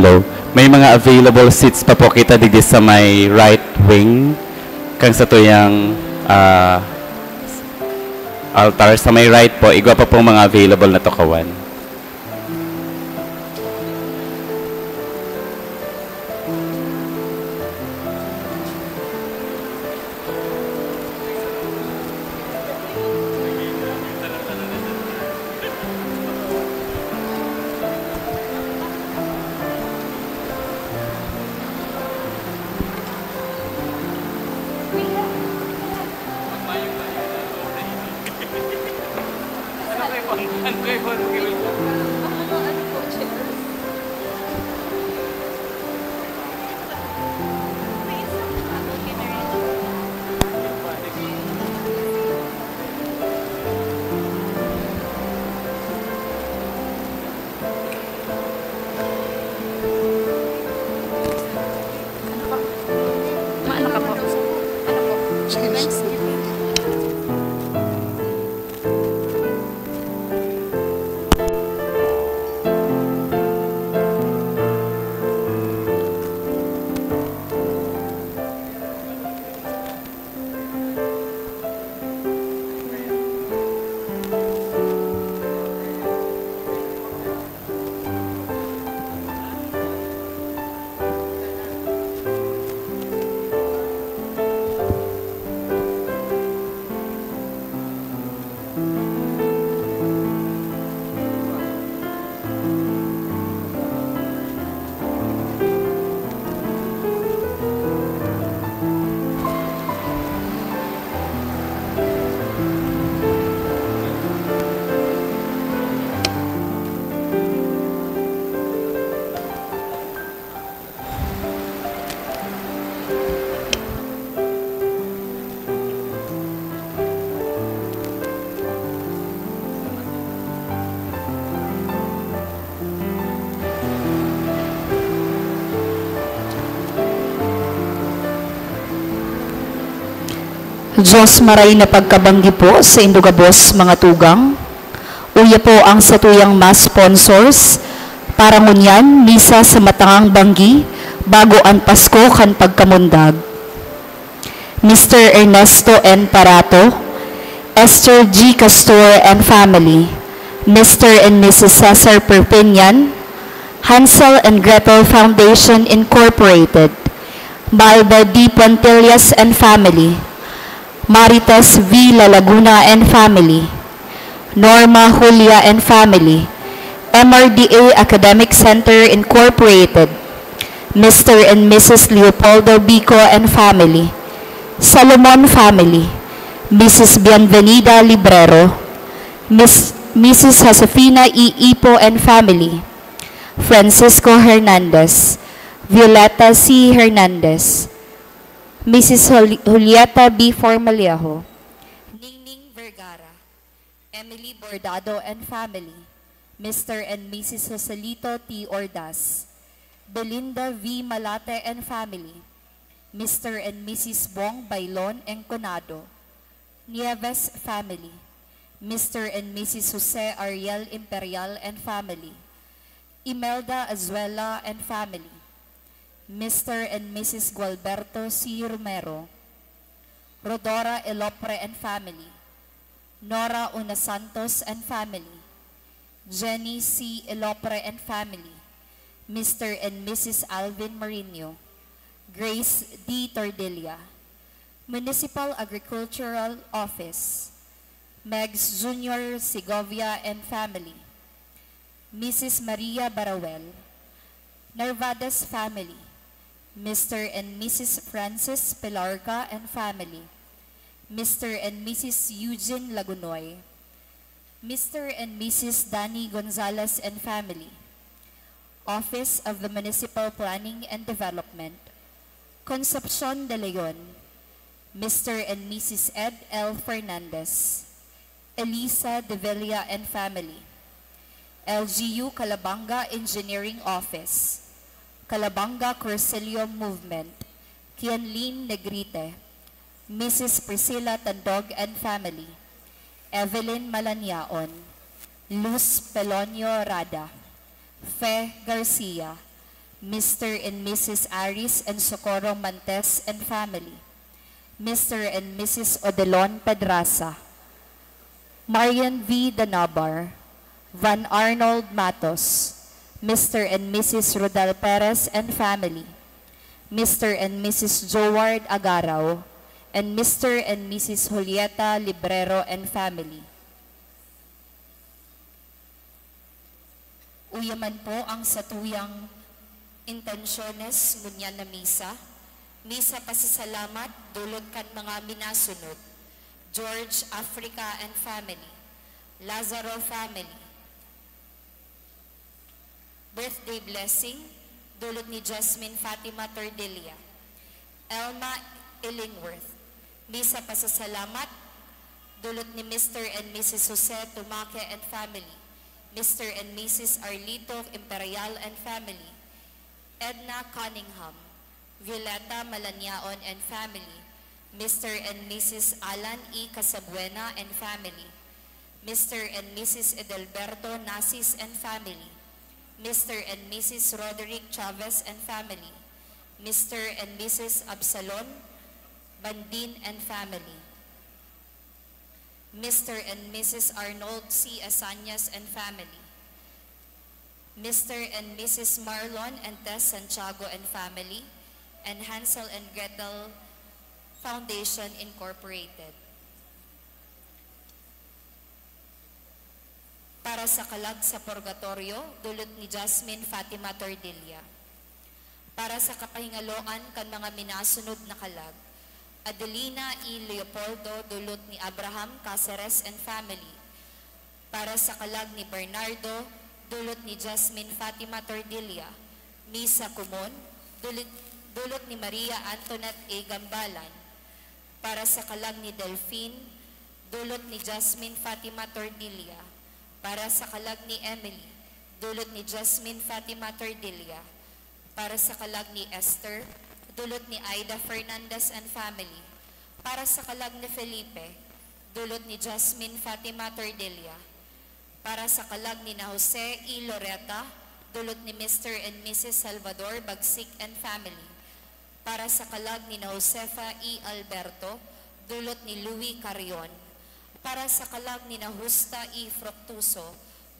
hello. May mga available seats pa po kita digdi sa may right wing kang sa tuyang altar sa may right po. Igwa pa pong mga available na tukawan. Diyos maray na pagkabanggi po sa indugabos mga tugang. Uya po ang satuyang mas sponsors para ngunyan misa sa matangang banggi bago ang Pasko kan pagkamundag. Mr. Ernesto N. Parato, Esther G. Castor and family, Mr. and Mrs. Cesar Perpignan, Hansel and Gretel Foundation Incorporated, Balba D. Plantillas and family, Marites V. La Laguna and family, Norma Julia and family, MRDA Academic Center Incorporated, Mr. and Mrs. Leopoldo Bico and family, Salomon family, Mrs. Bienvenida Librero, Mrs. Josefina E. Ipo and family, Francisco Hernandez, Violeta C. Hernandez, Mrs. Julieta B. Formalejo, Ningning Vergara, Emily Bordado and family, Mr. and Mrs. Joselito T. Ordaz, Belinda V. Malate and family, Mr. and Mrs. Bong Bailon Enconado, Nieves family, Mr. and Mrs. Jose Ariel Imperial and family, Imelda Azuela and family, Mr. and Mrs. Gualberto C. Romero, Rodora Elopre and family, Nora Una Santos and family, Jenny C. Elopre and family, Mr. and Mrs. Alvin Marino, Grace D. Tordilla, Municipal Agricultural Office, Megs Jr. Segovia and family, Mrs. Maria Barawel, Narvaez family, Mr. and Mrs. Francis Pelarca and family, Mr. and Mrs. Eugene Lagunoy, Mr. and Mrs. Danny Gonzalez and family, Office of the Municipal Planning and Development, Concepcion de Leon, Mr. and Mrs. Ed L. Fernandez, Elisa De Villa and family, LGU Calabanga Engineering Office, Calabanga Corselio Movement, Kianlin Negrite, Mrs. Priscilla Tandog and family, Evelyn Malaniaon, Luz Pelonio Rada, Fe Garcia, Mr. and Mrs. Aris and Socorro Mantes and family, Mr. and Mrs. Odelon Pedraza, Marian V. Danabar, Van Arnold Matos, Mr. and Mrs. Rodal Perez and family, Mr. and Mrs. Joward Agaraw, and Mr. and Mrs. Julieta Librero and family. Uyaman po ang satuyang intensyones ngunyan na misa. Misa pasasalamat dulot kan mga minasunod. George Africa and family, Lazaro family. Birthday blessing dulot ni Jasmine Fatima Tordelia, Elma Illingworth. Misa pasasalamat dulot ni Mr. and Mrs. Jose Tumaque and family, Mr. and Mrs. Arlito Imperial and family, Edna Cunningham, Violeta Malanyaon and family, Mr. and Mrs. Alan E. Casabuena and family, Mr. and Mrs. Edelberto Nasis and family, Mr. and Mrs. Roderick Chavez and family, Mr. and Mrs. Absalon Bandin and family, Mr. and Mrs. Arnold C. Asanyas and family, Mr. and Mrs. Marlon and Tess Santiago and family, and Hansel and Gretel Foundation Incorporated. Para sa kalag sa purgatorio, dulot ni Jasmine Fatima Tordelia. Para sa kapahingaloan kan mga minasunod na kalag, Adelina E. Leopoldo, dulot ni Abraham Caceres and family. Para sa kalag ni Bernardo, dulot ni Jasmine Fatima Tordelia. Misa Kumon, dulot ni Maria Antoinette A. Gambalan. Para sa kalag ni Delphine, dulot ni Jasmine Fatima Tordelia. Para sa kalag ni Emily, dulot ni Jasmine Fatima Tordelia. Para sa kalag ni Esther, dulot ni Aida Fernandez and family. Para sa kalag ni Felipe, dulot ni Jasmine Fatima Tordelia. Para sa kalag ni na Jose E. Loreta, dulot ni Mr. and Mrs. Salvador Bagsik and family. Para sa kalag ni na Josefa E. Alberto, dulot ni Louis Carrion. Para sa kalag ni na Justa E. Fructuso,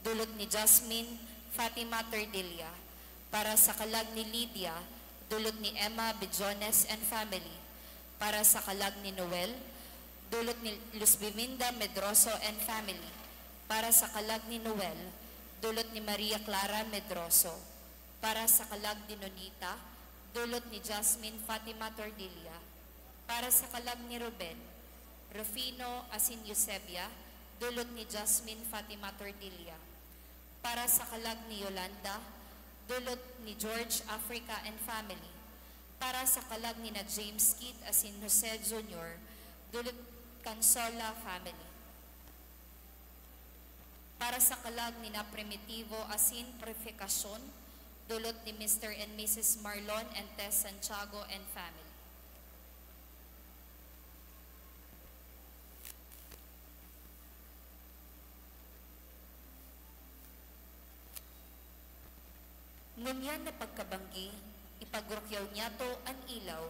dulot ni Jasmine Fatima Tordelia. Para sa kalag ni Lydia, dulot ni Emma Bejones and family. Para sa kalag ni Noel, dulot ni Luz Biminda Medroso and family. Para sa kalag ni Noel, dulot ni Maria Clara Medroso. Para sa kalag ni Nonita, dulot ni Jasmine Fatima Tordelia. Para sa kalag ni Ruben, Rufino Asin Eusebia, dulot ni Jasmine Fatima Tordelia. Para sa kalag ni Yolanda, dulot ni George Africa and family. Para sa kalag ni na James Keith Asin Jose Jr., dulot Cansola family. Para sa kalag ni na Primitivo Asin Purificacion, dulot ni Mr. and Mrs. Marlon and Tess Santiago and family. Ngunyan na pagkabanggi, ipagrukyaw niya to ang ilaw,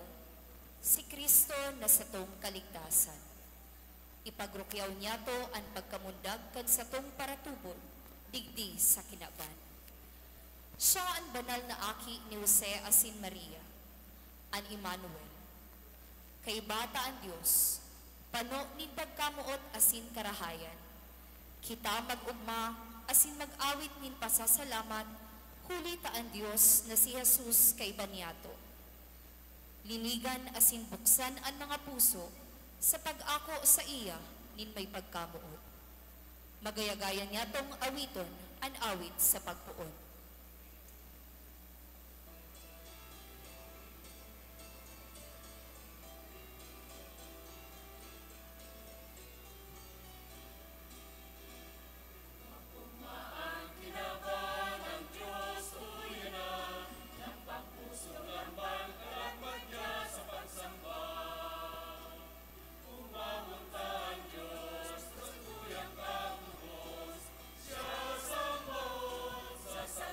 si Kristo na sa tong kaligtasan. Ipagrukyaw niya to ang pagkamundag kan sa tong paratubon, digdi sa kinaban. Siya ang banal na aki ni Jose Asin Maria, ang Emmanuel. Kay bata ang Diyos, pano ni pagkamuot asin karahayan. Kita mag-ugma asin mag-awit nin pasasalamat, huli ta ang Diyos na si Jesus kay banyato. Linigan asin buksan ang mga puso sa pag-ako sa iya nin may pagkamuot. Magayagayan niya tong awiton an awit sa pagpuon. Sa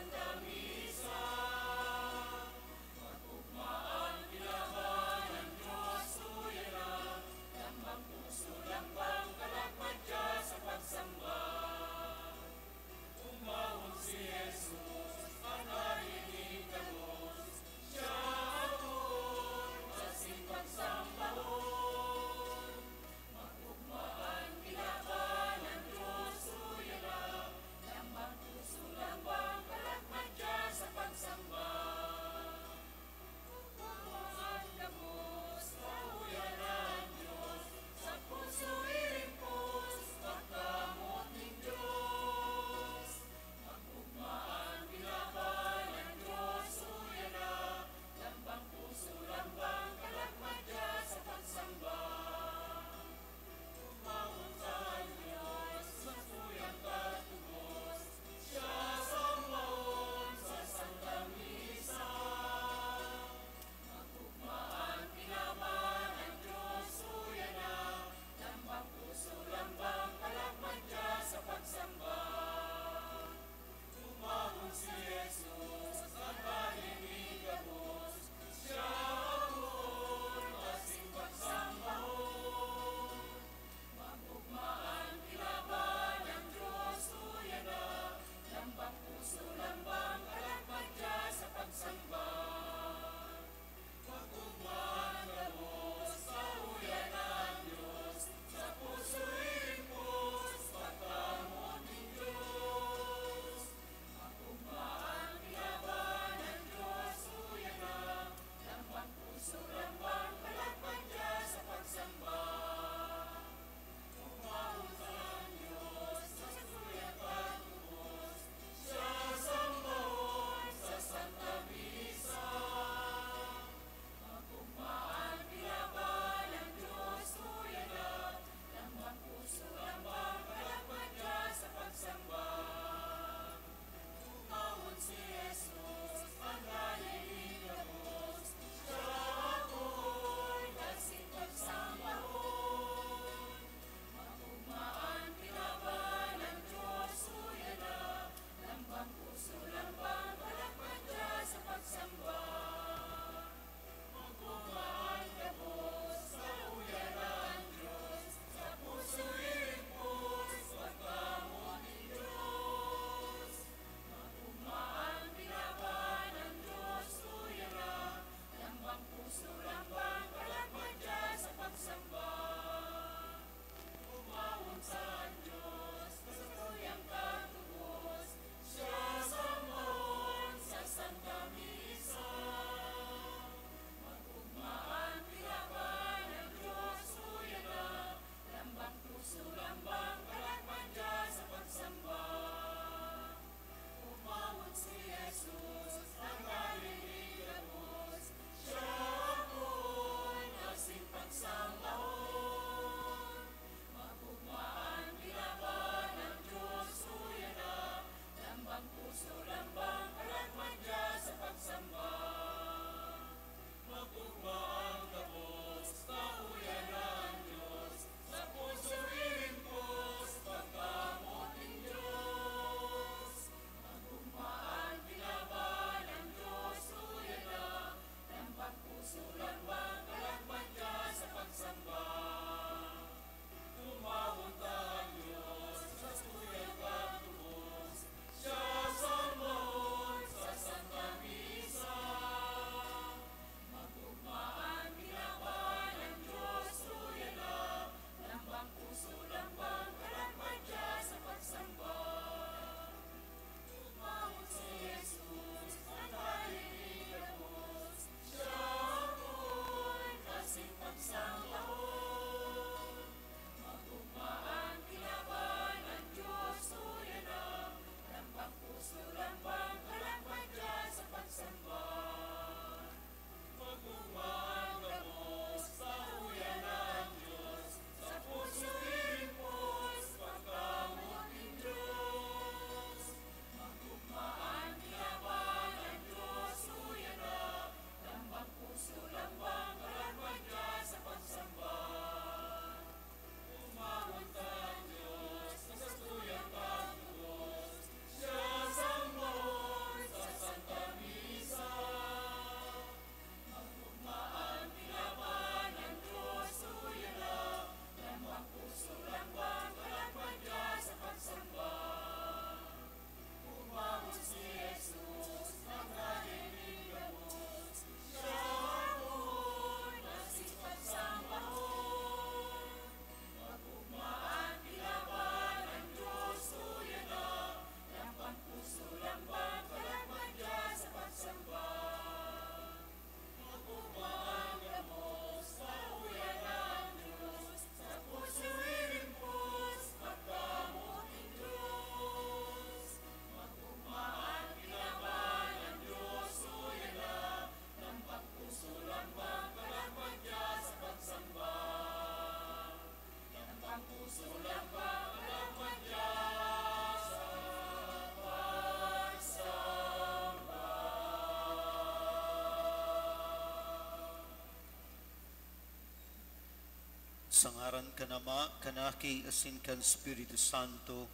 Sangaran ka nama, kanaki asin kan Espiritu Santo.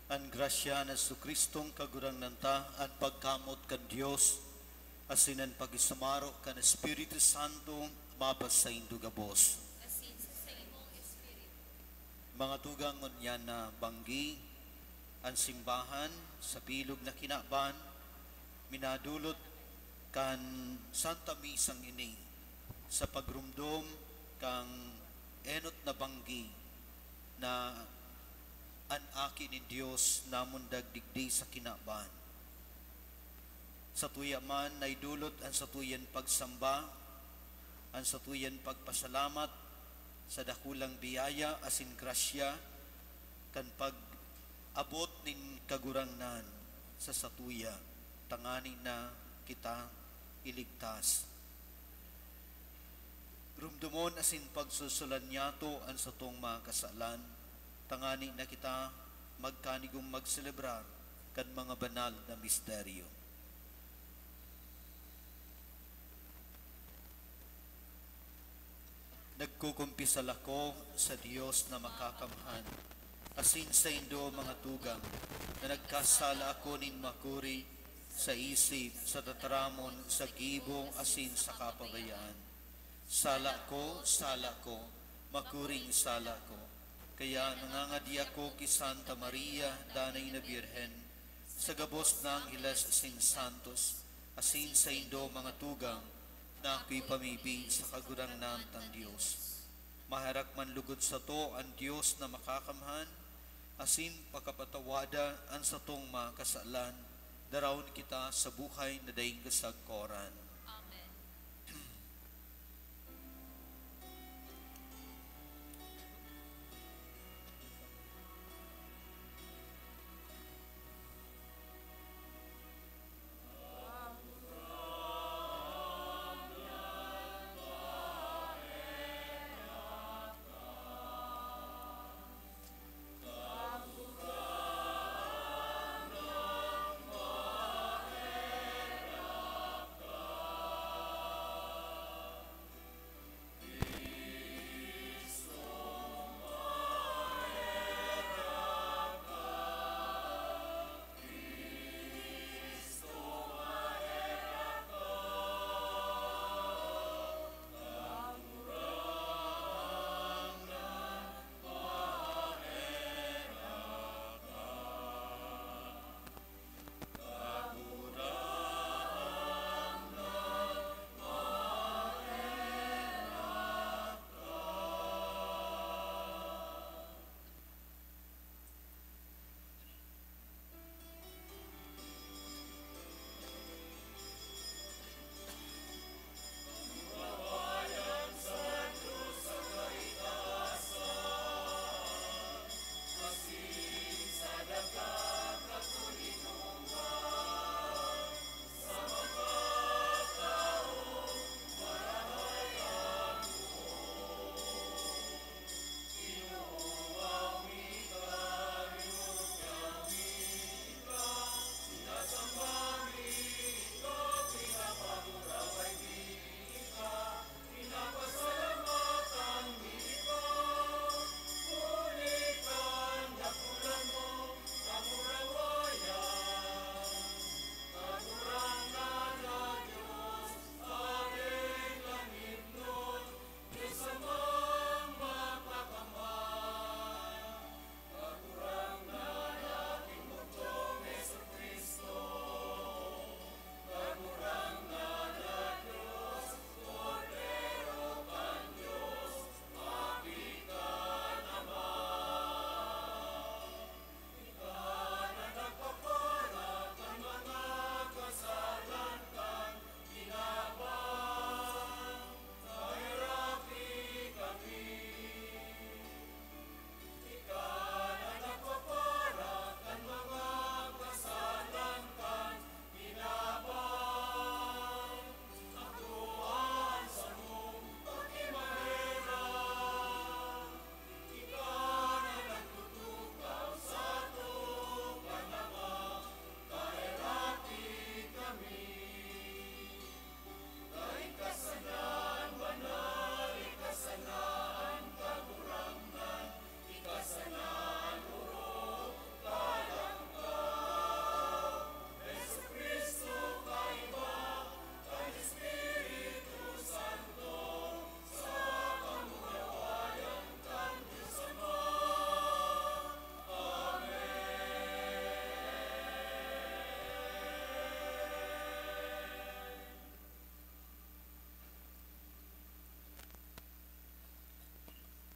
An grasya na su Kristong kagurang nanta, at pagkamot kan Dios, asinan pagisamaro kan Espiritu Santo, mabas sa indugabos. Mga tugang ngunyan na banggi, ang simbahan sa bilog na kinaban, minadulot kan Santa Misang ini sa pagrumdom kang enot na banggi na an akin ni Diyos namon dagdigdi sa kinaban. Sa tuyaman na idulot ang satuyan pagsamba, ang satuyan pagpasalamat sa dakulang biyaya asin grasya kan pag-abot nin kagurangnan sa satuya, tangani na kita iligtas. Rumdumon asin pagsusulan niyato ang satong mga kasalan, tangani na kita magkanigong magselebrar kan mga banal na misteryo. Nagkukumpisal ako sa Diyos na makakamhan, asin sa indo mga tugang, na nagkasala ako nin makuri sa isip, sa tataramon, sa gibo, asin sa kapabayaan. Sala ko, makuring sala ko. Kaya nangangadi ako ki Santa Maria, danay na Birhen, sa gabos ng Angeles asin Santos, asin sa indo mga tugang, na ako'y pamibig sa kagurangnan ng Diyos. Maharak man lugod sa to ang Diyos na makakamhan, asin pagkapatawada ang satong mga kasalan, darawon kita sa buhay na daing kasagkoran.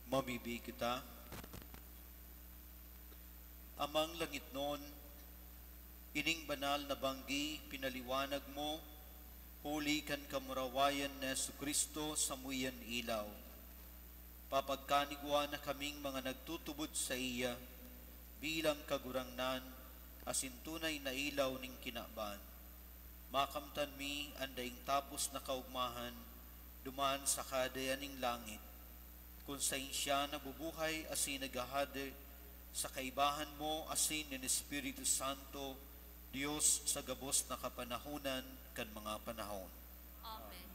Mamibi kita. Amang langit noon, ining banal na banggi, pinaliwanag mo, huli kan kamurawayan na Jesucristo sa muyan ilaw. Papagkanigwa na kaming mga nagtutubod sa iya, bilang kagurangnan, asin tunay na ilaw ning kinaban. Makamtan mi andaing tapos na kaugmahan, dumaan sa kadayaning langit. Kung sa insya nabubuhay asin nagahade, sa kaibahan mo asin ng Espiritu Santo, Diyos sa gabos na kapanahunan kan mga panahon. Amen.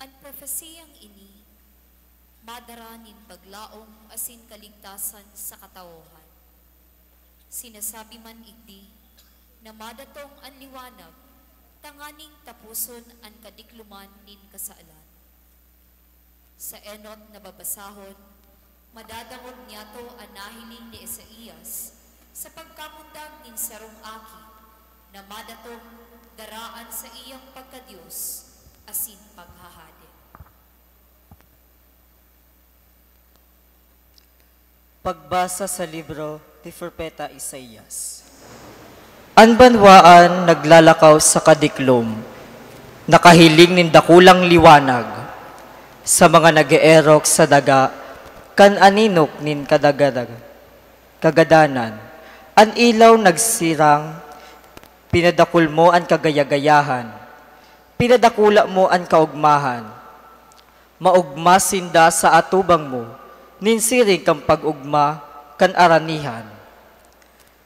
Ang propesiyang ini, madaranin paglaong asin kaligtasan sa katauhan. Sinasabi man igdi, na madatong ang liwanag, tanganing tapuson ang kadikluman nin kasaalan. Sa enot na babasahon, madadangog niya to ang nahiling ni Isaías sa pagkamundag nin sarong aki, na madatong daraan sa iyang pagkadiyos, asin paghahade. Pagbasa sa libro ni Propeta Isaías. Ang banwaan naglalakaw sa kadiklom, nakahiling nin dakulang liwanag, sa mga nag-eerok sa daga, kan aninok nin kagadanan. Ang ilaw nagsirang, pinadakul mo ang kagayagayahan, pinadakula mo ang kaugmahan, maugmasinda sa atubang mo, ninsiring kang pag-ugma, kan aranihan.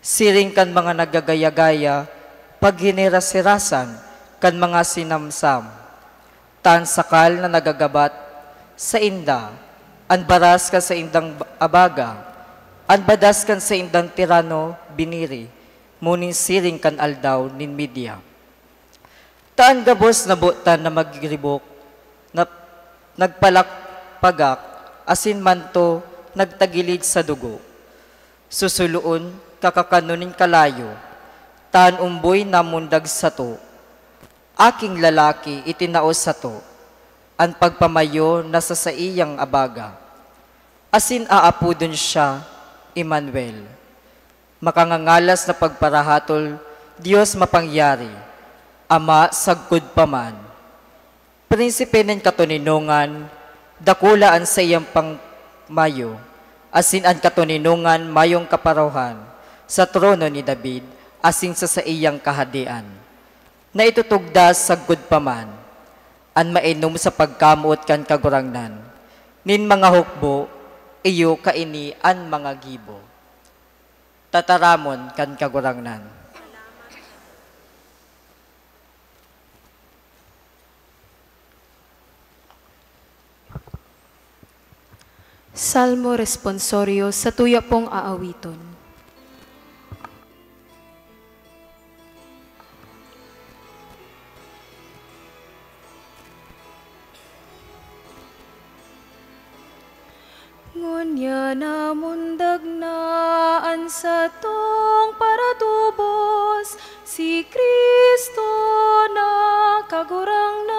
Siring kan mga nagagaya-gaya, paghinirasirasan, kan mga sinamsam. Tan sakal na nagagabat sa inda, an baras kan sa indang abaga, an badas kan sa indang tirano biniri, munin siring kan aldaw nin media. Taan gabos na butan na magribok, na nagpalakpagak, asin manto nagtagilid sa dugo. Susuluon, kakakanunin kalayo, taan umboy namundag sa to. Aking lalaki itinaos sa to, ang pagpamayo nasa sa iyang abaga. Asin aapudon siya, Emmanuel. Makangangalas na pagparahatol, Diyos mapangyari, Ama sagkod paman. Prinsipe ng katuninungan, dakulaan sa iyang pangmayo, asin ang katuninungan mayong kaparohan, sa trono ni David, asin sa iyang kahadian. Na itutugdas sagkod paman, an mainom sa pagkamuot kan kagurangnan, nin mga hukbo, iyo kaini an mga gibo. Tataramon kan kagurangnan. Salmo responsorio sa tuya pong aawiton. Ngunya na mundag naan sa tong paratubos, si Kristo na kagurangnan.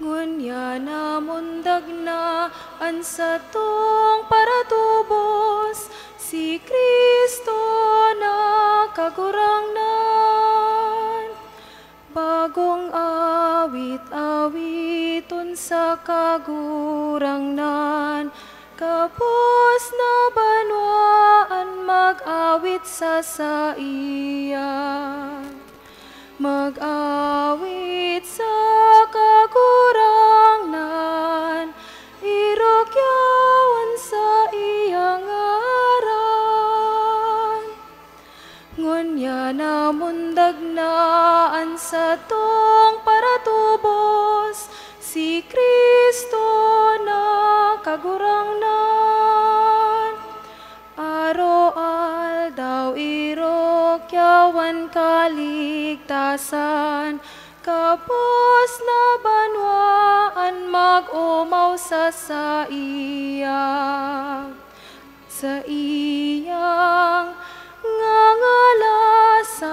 Ngunya na mundag naan sa tong paratubos, si Kristo na kagurangnan. Bagong awit-awiton sa kagurangnan, kapos na banwaan mag-awit sa iya. Mag-awit sa kagurangnan, irokyawan sa iyang ngaran. Ngunya na mundag naan sa tong paratubos, si Kristo na kagurangnan. Aro-al daw irokyawan kaligtasan, kapos na banwaan mag-umaw sa iya. Sa iyang ngangalasan,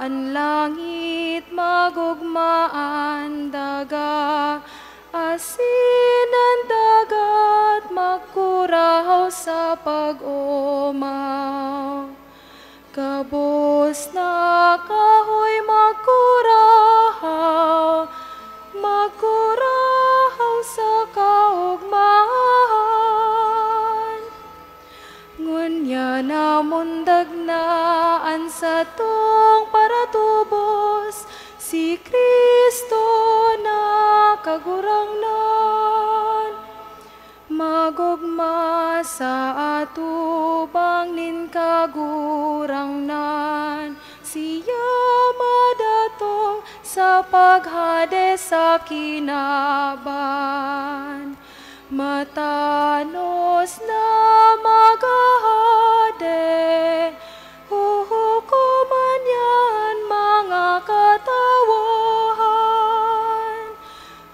ang langit magugmaan daga, asin ang dagat magkuraw sa pag-umaw. Kabos na kahoy magkuraw, magkuraw sa kaugmahan. Ngunya na mundag naan sa tong para tubos, si Kristo na kagurangnan. Magugma sa atubang nin kagurangnan, siya madatong sa paghade sa kinaban. Matanos na magahade, huhukuman yan mga katawahan.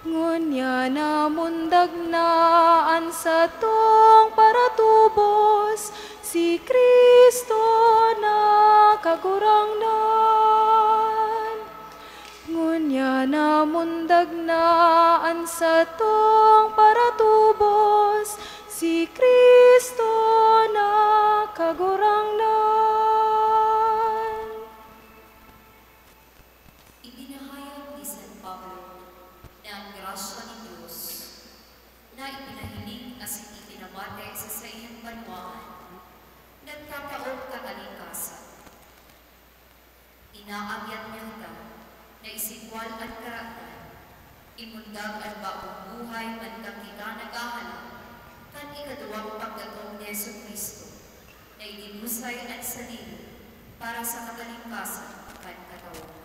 Ngunya na mundag naan sa tong para tubos, si Kristo na kagurangnan. Ngunya na mundag naan sa tong para tubos, si Kristo na kagurangnan. Ibinahayag ni San Pablo na ang grasya ni Diyos na ipinahiling as ipinamate sa iyang banwaan, nagkataon kakalikasan. Inaagyan niya ka na isikwal at karakter, imundag at baong buhay man kang kita nagahanap, kan ikaduwang pagdatong ni Yesu Kristo, na idinusay at sarili para sa kakalikasan kan katawan.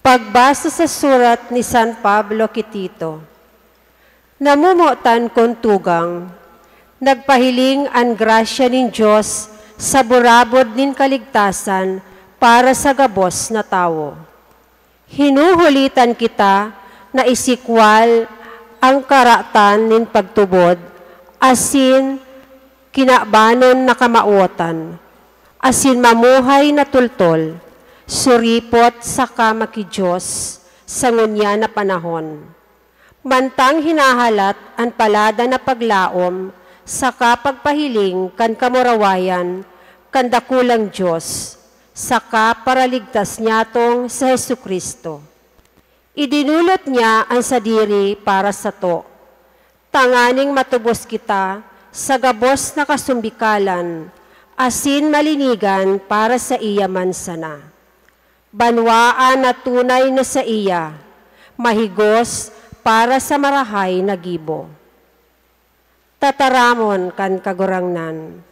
Pagbasa sa surat ni San Pablo kay Tito. Namumutan kong tugang, nagpahiling ang grasya ng Diyos sa burabod nin kaligtasan para sa gabos na tao. Hinuhulitan kita na isikwal ang karatan nin pagtubod, asin kinabanon na kamauotan, asin mamuhay na tultol, suripot sa kamaki Diyos sa ngunya na panahon. Mantang hinahalat ang palada na paglaom sa kapagpahiling kan kamurawayan kan dakulang Diyos sa kaparaligtas niyatong sa Hesu Kristo. Idinulot niya ang sadiri para sa to. Tanganing matubos kita sa gabos na kasumbikalan, asin malinigan para sa iya man sana. Banwaan na tunay na sa iya, mahigos para sa marahay na gibo. Tataramon kan kagurangnan.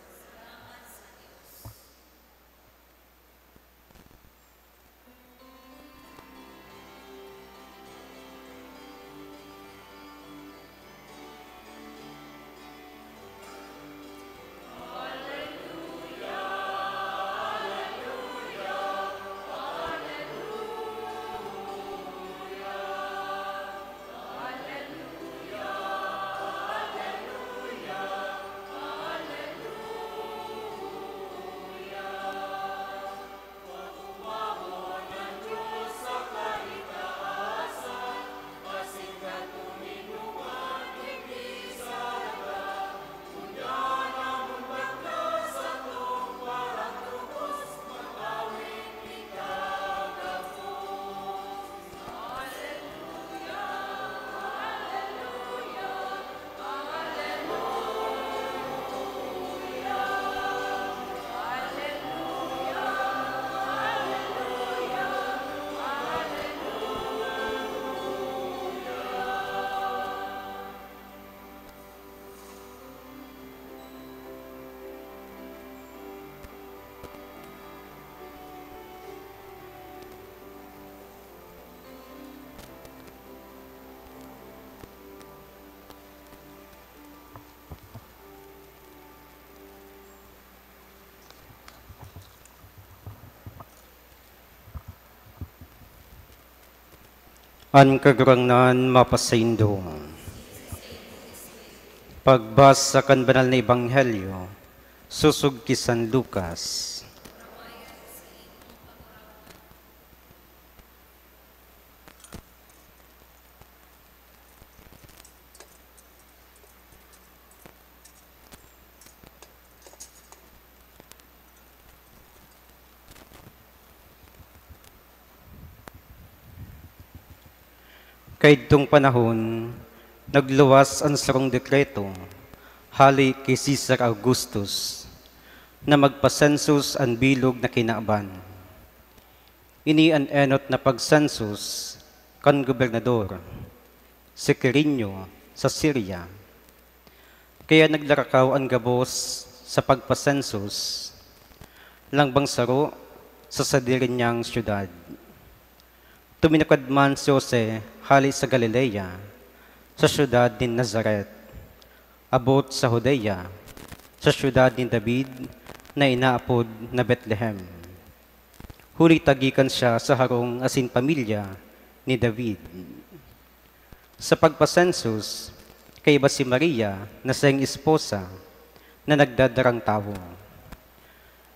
An kagurangnan mapasaindo. Pagbasa kan banal na ebanghelyo, susug ki San Lucas. Kaidtong panahon, nagluwas ang sarong dekreto hali kay Caesar Augustus na magpasensus ang bilog na kinaaban. Ini an enot na pagsensus kan gobernador si Quirino sa Syria. Kaya naglarakaw ang gabos sa pagpasensus lang bang saro sa sadirin niyang syudad. Tuminakad man si Jose hali sa Galilea, sa syudad ni Nazaret, abot sa Judea, sa syudad ni David na inaapod na Bethlehem. Huli tagikan siya sa harong asin pamilya ni David. Sa pagpasensus, kay ba si Maria na siyang esposa na nagdadarang tao.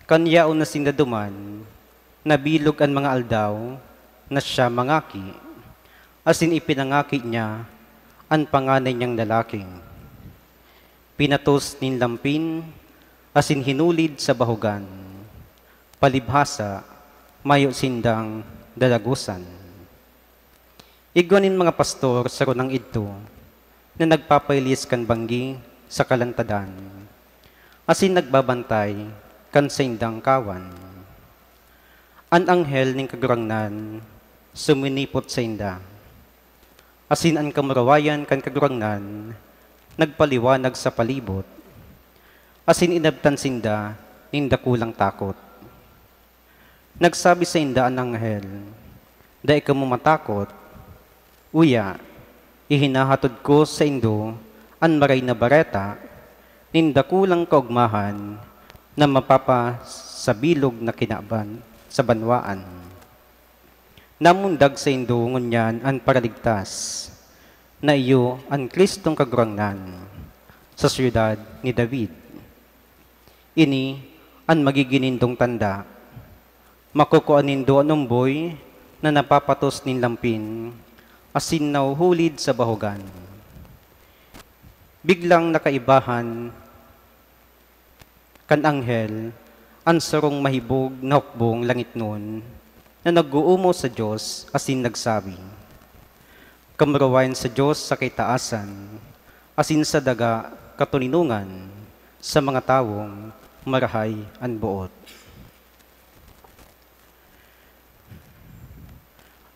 Kanyaon na sindaduman, nabilog ang mga aldaw na siya mangaki, asin ipinangaki niya ang panganay niyang lalaking. Pinatos nin lampin, asin hinulid sa bahugan, palibhasa, mayo sindang dalagusan. Igwanin mga pastor sa runang ito na nagpapailis kan banggi sa kalantadan, asin nagbabantay kan sa indang kawan. An anghel ning kagurangnan suminipot sa inda. Asin ang kamarawayan kan kagurangnan, nagpaliwanag sa palibot. Asin inabtan sinda, ninda kulang takot. Nagsabi sa inda ang anghel, da ikaw mo matakot, uya, ihinahatod ko sa indo, ang maray na bareta, ninda kulang kaugmahan, na mapapa sa bilog na kinaaban sa banwaan. Namundag sa indo ngunyan ang paraligtas, na iyo ang Kristong kagurangnan sa siyudad ni David. Ini ang magiginindong tanda, makukuan nindo ang umboy na napapatos nin lampin, asin nauhulid sa bahugan. Biglang nakaibahan kan anghel, ang sarong mahibog na hukbong langit noon, na nag-uumo sa Diyos asin nagsabi, kamarawayan sa Diyos sa kaitaasan, asin sa daga katuninungan, sa mga tawong marahay ang buot.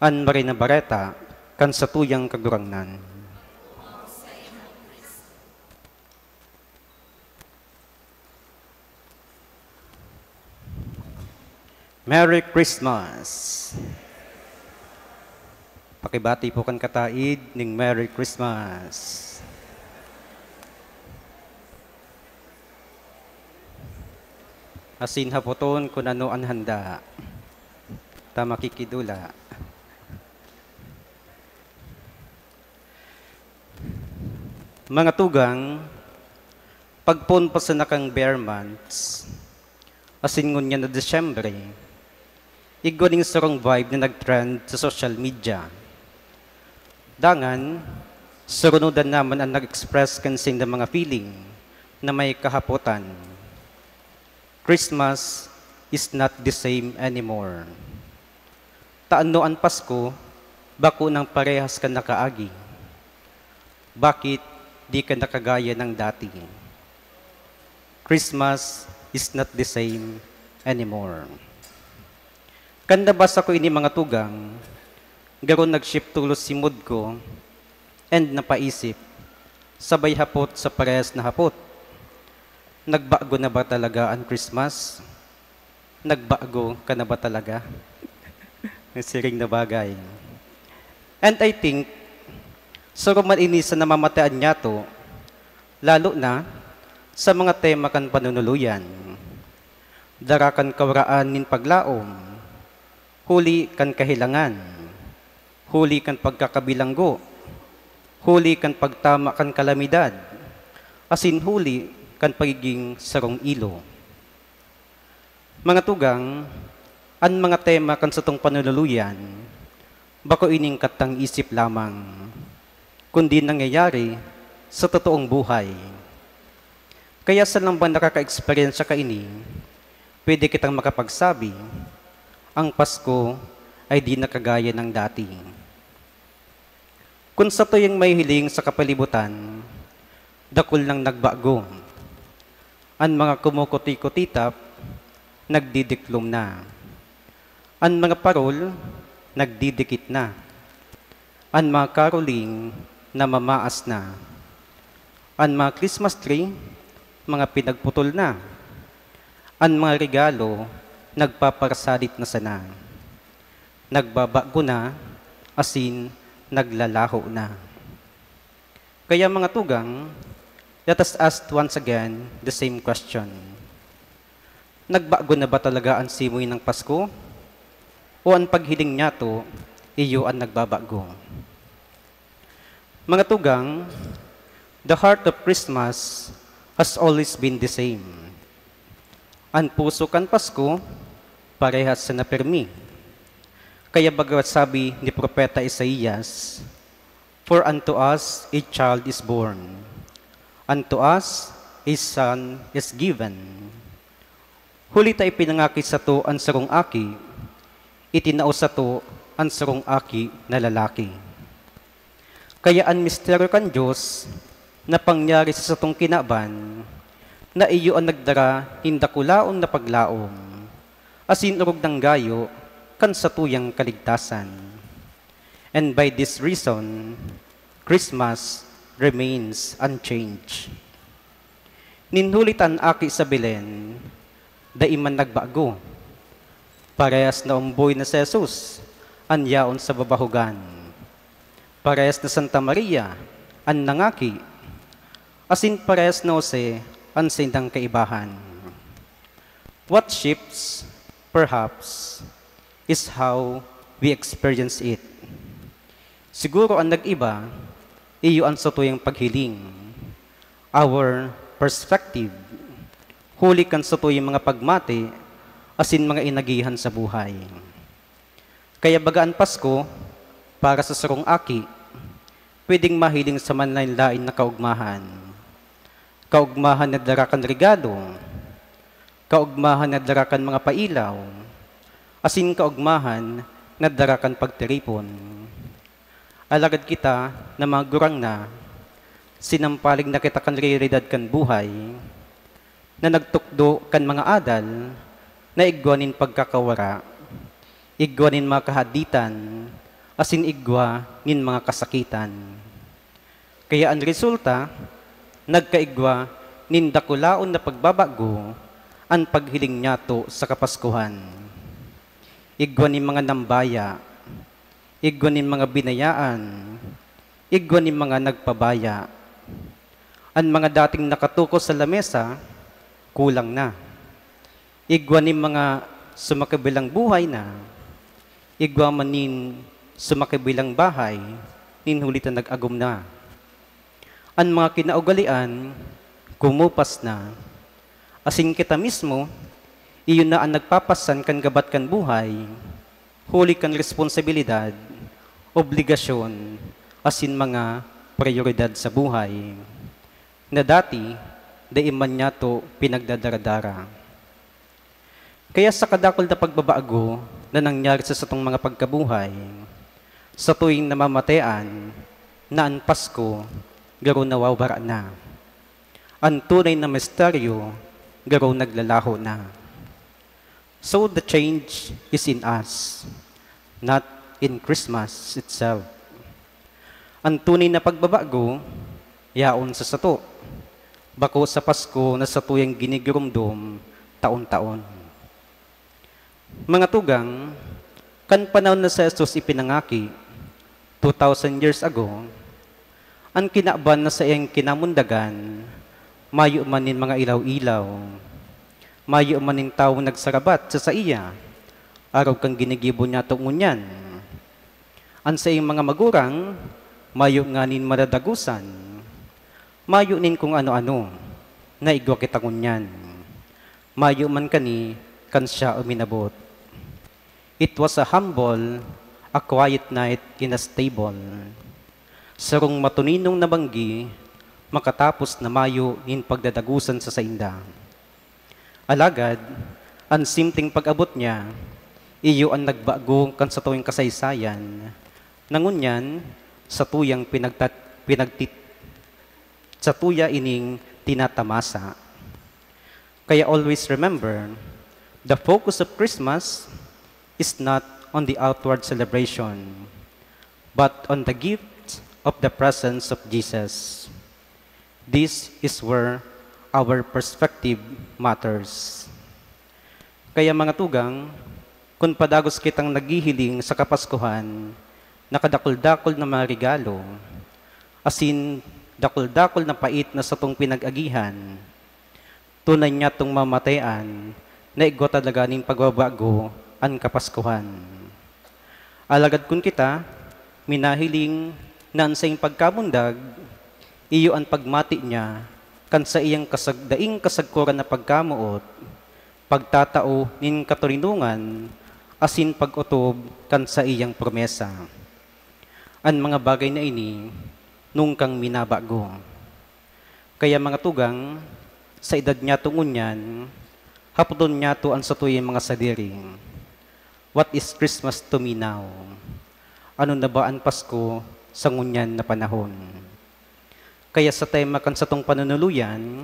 An maray na bareta, kan sa tuyang kagurangnan. Merry Christmas! Pakibati po kan kataid ning Merry Christmas! Asin hapoton kung ano ang handa, ta makikidula. Mga tugang, pagpon pa sa nakang bare months, asin ngunya na Desyembre, igwaning sarong vibe na nag-trend sa social media. Dangan, surunudan naman ang nag-express kansing ng mga feeling na may kahapotan. Christmas is not the same anymore. Taano ang Pasko, bako ng parehas ka nakaagi. Bakit di ka nakagaya ng dati? Christmas is not the same anymore. Kanda basa ko ini mga tugang, garon nag-shift tulos si mood ko, and napaisip, sabay hapot sa parehas na hapot. Nagbago na ba talaga ang Christmas? Nagbago ka na ba talaga? Siring na bagay. And I think, suruman ini sa namamataan niya to, lalo na sa mga tema kan panunuluyan. Darakan kawaraan nin paglaom, huli kan kahilangan, huli kan pagkakabilanggo, huli kan pagtama kan kalamidad, asin huli kan pagiging sarong ilo. Mga tugang, ang mga tema kan sa tong panunuluyan, bako ining katang isip lamang, kundi nangyayari sa totoong buhay. Kaya sa lang ba nakaka-experience ka ini, pwede kitang makapagsabi, ang Pasko ay di nakagaya ng dati. Kung sa tuyang may hiling sa kapalibutan, dakol nang nagbago. Ang mga kumukuti-kutitap, nagdidiklom na. Ang mga parol, nagdidikit na. Ang mga caroling, namamaas na. Ang mga Christmas tree, mga pinagputol na. Ang mga regalo, nagpaparasalit na sana. Nagbabago na, asin naglalaho na. Kaya mga tugang, let us ask once again the same question. Nagbago na ba talaga ang simoy ng Pasko? O ang paghiling niya to, iyo ang nagbabago? Mga tugang, the heart of Christmas has always been the same. Ang puso kan Pasko, parehas sa napirmi. Kaya bagamat sabi ni Propeta Isaías, for unto us a child is born, unto us a son is given. Huli tayo pinangaki sa to ang sarong aki, itinao sa to ang sarong aki na lalaki. Kaya ang misteryo kan Diyos na pangyari sa satong kinaban, na iyo ang nagdara hindakulaon na paglaom, asin urog ng gayo kan sa tuyang kaligtasan. And by this reason, Christmas remains unchanged. Ninhulit ang aki sa Belen, daiman nagbago. Parehas na umboy na si Jesus, anyaon sa babahugan. Parehas na Santa Maria, ang nangaki. Asin parehas na Jose, ang sindang kaibahan. What shifts, perhaps, is how we experience it. Siguro ang nag-iba, iyo ang sa tuyang paghiling. Our perspective, huli kan sa tuyang mga pagmati, asin mga inagihan sa buhay. Kaya bagaan Pasko, para sa sarong aki, pwedeng mahiling sa manlain-lain na kaugmahan. Kaugmahan na darakan regalo, kaugmahan na darakan mga pailaw, asin kaugmahan na darakan pagtiripon. Alagad kita na mga gurang na, sinampalig na kita kan realidad kan buhay, na nagtukdo kan mga adal, na igwanin pagkakawara, igwanin mga kahaditan, asin igwa nin mga kasakitan. Kaya ang resulta, nagkaigwa nin dakulaon na pagbabago, ang paghiling niya to sa Kapaskuhan. Igwa nin mga nambaya, igwa nin mga binayaan, igwa nin mga nagpabaya. Ang mga dating nakatuko sa lamesa, kulang na. Igwa nin mga sumakabilang buhay na, igwa manin sumakabilang bahay, ninhulitan nag-agum na. Ang mga kinaugalian, kumupas na. Asin kita mismo, iyon na ang nagpapasan kan gabat kan buhay, huli kan responsibilidad, obligasyon, asin mga prioridad sa buhay, na dati, daiman niya to pinagdadaradara. Kaya sa kadakol na pagbabago na nangyari sa satong mga pagkabuhay, sa tuwing namamatean na ang Pasko, garo nawawara na. Ang tunay na misteryo, garo naglalaho na. So the change is in us, not in Christmas itself. Ang tunay na pagbabago, yaon sa sato, bako sa Pasko na sa tuyang ginigirumdum taon-taon. Mga tugang, kan panahon na sa Jesus ipinangaki, 2,000 years ago, ang kinaaban na sa iyang kinamundagan, mayo manin mga ilaw-ilaw, mayo manin tao nagsarabat sa iya, araw kang ginigibo niya tungunyan. Ang sa iyang mga magurang, mayo nganin madadagusan, mayo nin kung ano-ano, na igwa kita ngunyan, mayo man kani, kan siya uminabot. It was a humble, a quiet night in a stable. Sarong matuninong nabanggi, makatapos na mayo in pagdadagusan sa sainda. Alagad, ang simpleng pag-abot niya, iyo ang nagbago kan sa tuwing kasaysayan. Nangunyan, sa tuyang sa tuya ining tinatamasa. Kaya always remember, the focus of Christmas is not on the outward celebration, but on the gift of the presence of Jesus. This is where our perspective matters. Kaya mga tugang, kung padagos kitang naghihiling sa Kapaskuhan, nakadakol-dakol na mga regalo, asin dakol-dakol na pait na sa tong pinag-agihan, tunay niya tong mamatayan, na igwa talaga ning pagbabago ang Kapaskuhan. Alagad kun kita, minahiling na ansayang pagkamundag, iyo ang pagmati niya, kan sa iyang daing kasagkuran na pagkamuot, pagtatao nin katurinungan, asin pag-utob kan sa iyang promesa. Ang mga bagay na ini, nung kang minabago. Kaya mga tugang, sa edad niya tungunyan, hapdon niya to ang satuyang mga sadiring. What is Christmas to me now? Ano na ba ang Pasko sa ngunyan na panahon? Kaya sa tema kan sa tong panunuluyan,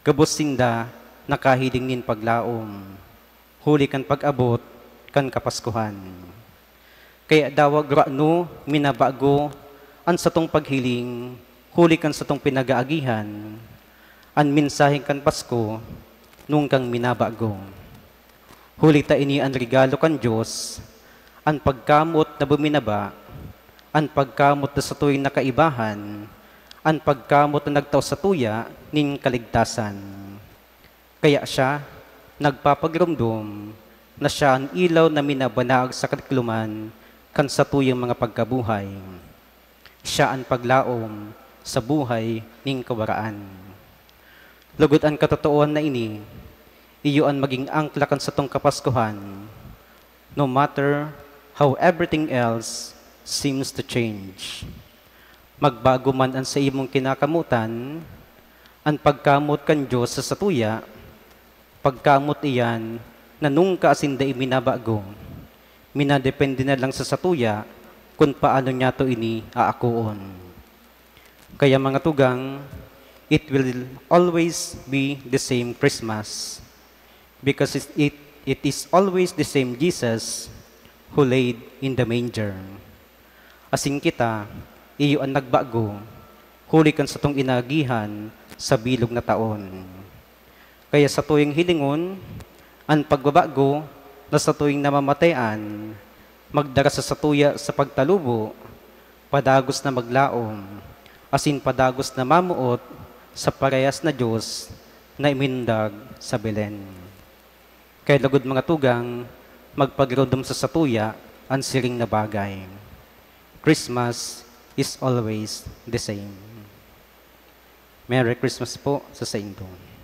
gabos sinda nakahiling nin paglaom, huli kan pag-abot kan Kapaskuhan. Kaya dawag rano minabago an sa tong paghiling, huli kan sa tong pinagaagihan, an mensaheng kan Pasko, nung kang minabago. Huli ta ini ang regalo kan Diyos, ang pagkamot na buminaba, ang pagkamot na sa tuwing nakaibahan, ang pagkamot na nagtaw sa tuya ning kaligtasan. Kaya siya, nagpapagrumdum na siya ang ilaw na minabanaag sa kadikluman kan sa tuyang mga pagkabuhay. Siya ang paglaom sa buhay ning kawaraan. Lugod ang katotoohan na ini, iyo ang maging angklakan sa tong Kapaskuhan, no matter how everything else seems to change. Magbago man ang sa imong kinakamutan, ang pagkamot kan Diyos sa satuya, pagkamot iyan na nung kaasinda iminabago, minadepende na lang sa satuya kung paano niya to ini aakuon. Kaya mga tugang, it will always be the same Christmas because it is always the same Jesus who laid in the manger. Asing kita, iyo ang nagbago, huli kan sa tong inagihan sa bilog na taon. Kaya sa tuwing hilingon, ang pagbabago na sa tuwing namamatayan, magdara sa satuya sa pagtalubo, padagos na maglaom, asin padagos na mamuot sa parehas na Diyos na imindag sa Belen. Kaya lagod mga tugang, magpagrodom sa satuya ang siring na bagay. Christmas is always the same. Merry Christmas po sa inyo.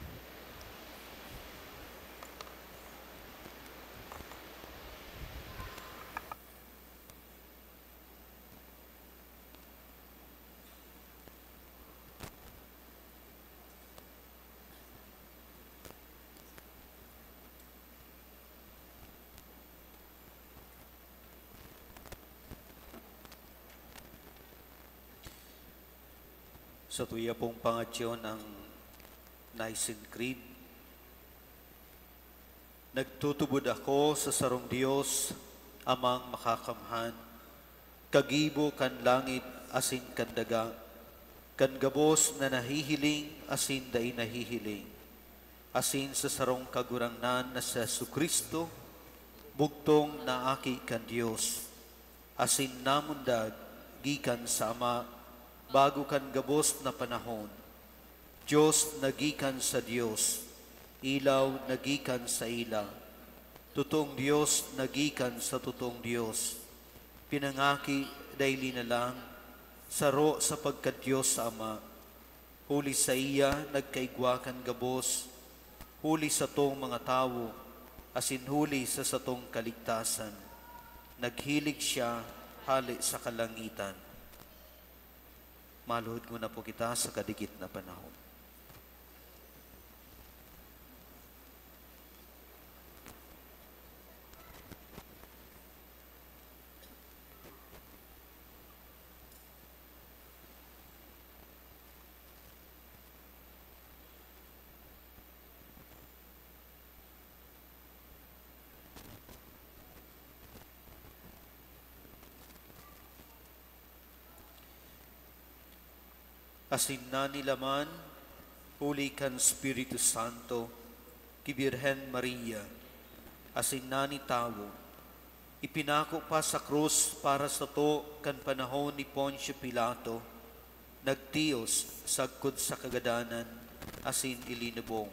Sa tuya pong pangatsyon ng Nicene Creed, nagtutubod ako sa sarong Diyos, amang makakamhan, kagibo kan langit asin kan daga, kan gabos na nahihiling asin dai nahihiling, asin sa sarong kagurangnan na sa Kristo, bugtong na aki kan Diyos, asin namundag gikan sa Ama, bago kan gabos na panahon. Diyos nagikan sa Diyos, ilaw nagikan sa ilaw, tutong Diyos nagikan sa tutong Diyos, pinangaki daili na lang, saro sa pagka-Diyos sa Ama, huli sa iya nagkaigwakan gabos, huli sa tong mga tao, asin huli sa satong kaligtasan, naghilig siya hali sa kalangitan. Maluhod muna po kita sa kadikit na panahon. asin na nilaman, huli kan Espiritu Santo, kibirhen Maria, asin na ni tawo, ipinako pa sa krus para sa to kan panahon ni Poncio Pilato, nagtiyos sagkod sa kagadanan, asin ilinubong,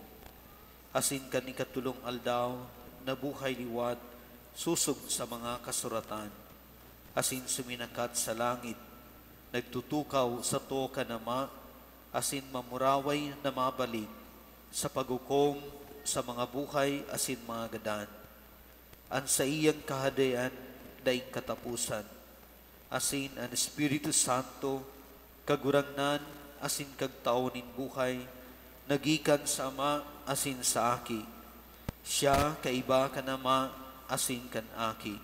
asin kan ikatulong aldaw, nabuhay liwat, susog sa mga kasuratan, asin suminakat sa langit, nagtutukaw sa to kanama, asin mamuraway na mabalik, sa paghukom sa mga buhay asin mga gadan. An sa iyang kahadayan, daing katapusan, asin ang Espiritu Santo, kagurangnan, asin kagtaonin buhay, nagikan sa Ama, asin sa Aki. Siya kaiba kanama, asin kan Aki.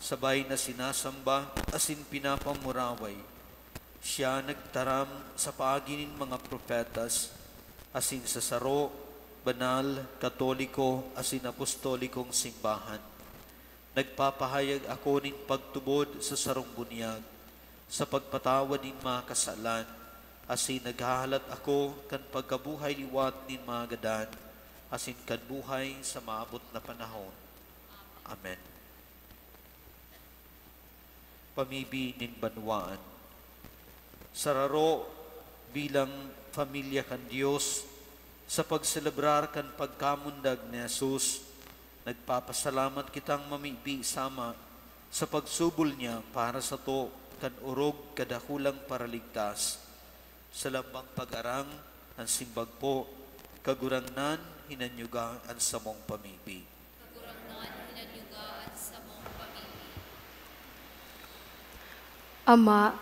Sabay na sinasamba, asin pinapamuraway. Siya nagtaram sa paaginin mga propetas, asin sa saro, banal, katoliko, asin apostolikong simbahan. Nagpapahayag ako nin pagtubod sa sarong bunyag, sa pagpatawad nin mga kasalan, asin naghahalat ako kan pagkabuhay liwat nin mga gadan, asin kan buhay sa maabot na panahon. Amen. Pamibi nin banwaan. Sararo bilang pamilya kan Diyos, sa pagselebrar kan pagkamundag ni Jesus, nagpapasalamat kitang mamibi sama sa pagsubol niya para sa to kan urog kadakulang paraligtas. Sa lambang pag-arang ang simbag po, kagurangnan hinanyuga ang samong pamibi. Kagurangnan hinanyuga ang samong pamibi. Ama,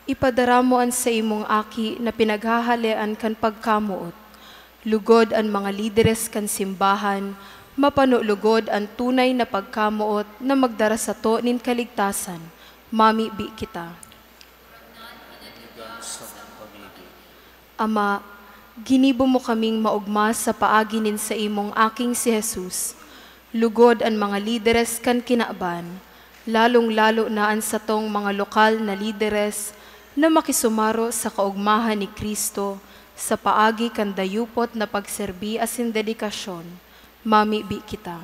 ipadaramoan sa imong aki na pinaghahalian kan pagkamuot. Lugod ang mga lideres kan simbahan, mapanulugod ang tunay na pagkamuot na magdara sa to nin kaligtasan. Mamibi kita. Ama, ginibo mo kaming maugma sa paaginin sa imong aking si Jesus. Lugod ang mga lideres kan kinaaban, lalong-lalo na ang satong mga lokal na lideres na makisumaro sa kaugmahan ni Kristo, sa paagi kan dayupot na pagserbi asin dedikasyon, mamibi kita.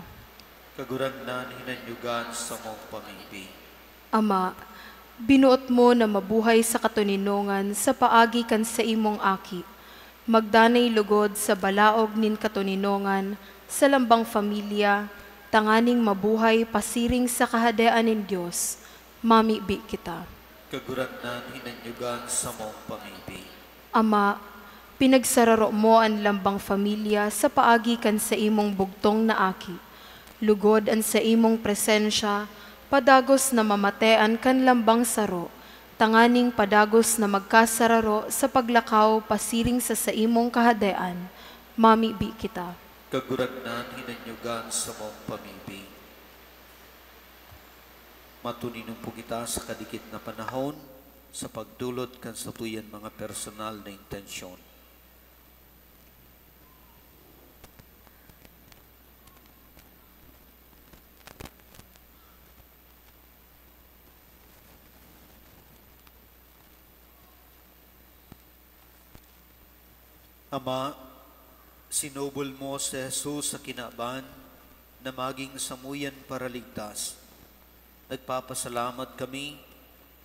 Kagurangnan hinanyugan sa mong pamibi. Ama, binuot mo na mabuhay sa katuninongan sa paagi kan sa imong aki. Magdanay lugod sa balaog nin katuninongan sa lambang familia, tanganing mabuhay pasiring sa kahadaan nin Diyos, mamibi kita. Kagurangnan hinanyugan sa mong pamibi. Ama, pinagsararo mo ang lambang familia sa paagi kan sa imong bugtong na aki. Lugod ang sa imong presensya, padagos na mamatean kan lambang saro, tanganing padagos na magkasararo sa paglakaw pasiring sa imong kahadaan, mamibi kita. Kagurangnan hinanyugan sa mong pamibi. Matuninong po kita sa kadikit na panahon sa pagdulot kan sa tuyan mga personal na intensyon. Ama, sinubol mo si Jesus sa kinaaban na maging samuyan para ligtas. Nagpapasalamat kami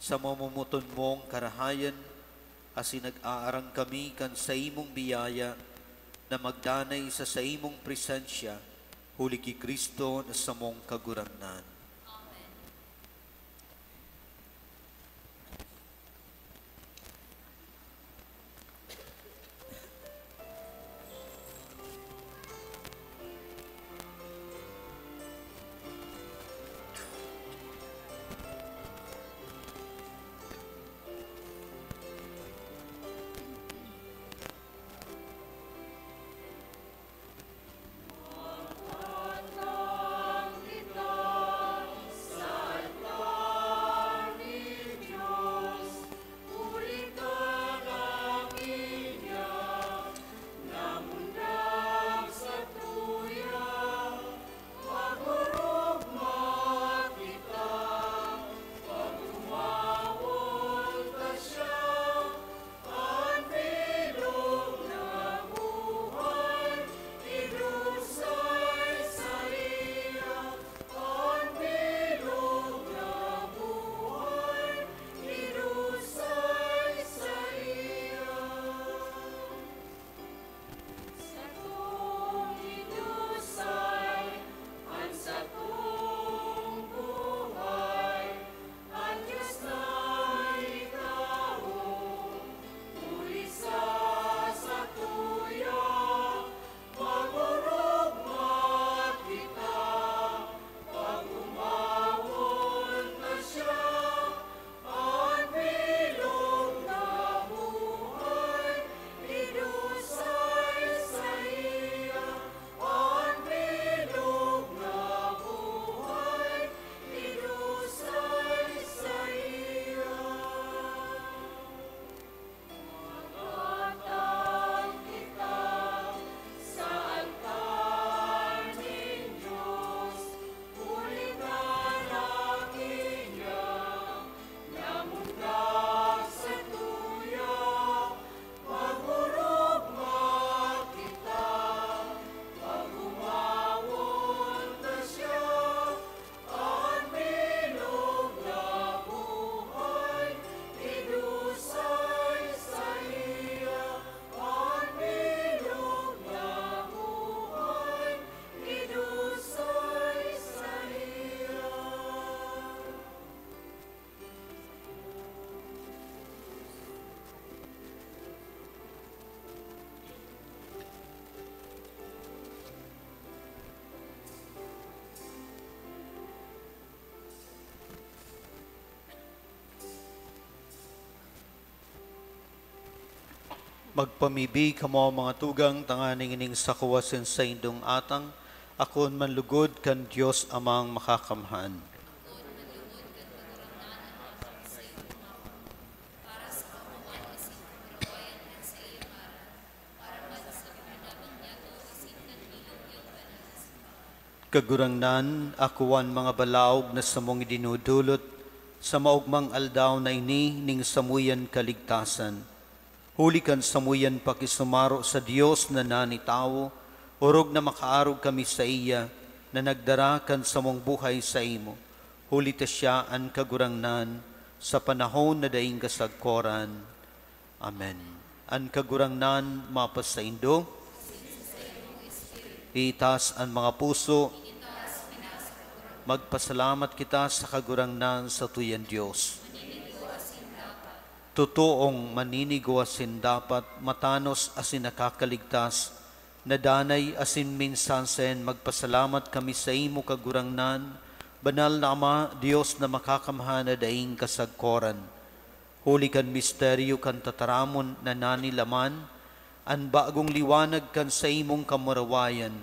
sa mamumuton mong karahayan, asin nag-aarang kami kan sa imong biyaya na magdanay sa imong presensya, huli ki Kristo na samong kagurangnan. Magpamibig kamo mga tugang tanganing ining sa kawasin sa indong atang, akon manlugod kan Dios amang makakamhan. Kagurangnan, akuan mga balaog na samong idinudulot, sa maugmang aldaw na ini ning samuyan kaligtasan. Hulikan samuyan pakisumaro sa Dios na nanitao, urog na makaarog kami sa iya, na nagdarakan sa mong buhay sa imo. Hulita siya ang kagurangnan, sa panahon na daing kasagkoran. Amen. Ang kagurangnan mapas sa indo, itas ang mga puso, magpasalamat kita sa kagurangnan sa tuyan Diyos. Totoong maninigo asin dapat, matanos asin nakakaligtas, nadanay asin minsan sen, magpasalamat kami sa imo kagurangnan, banal na Ama, Diyos na makakamhan na daing kasagkoran. Huli kan misteryo kan tataramon na nanilaman, ang bagong liwanag kan sa imong kamarawayan,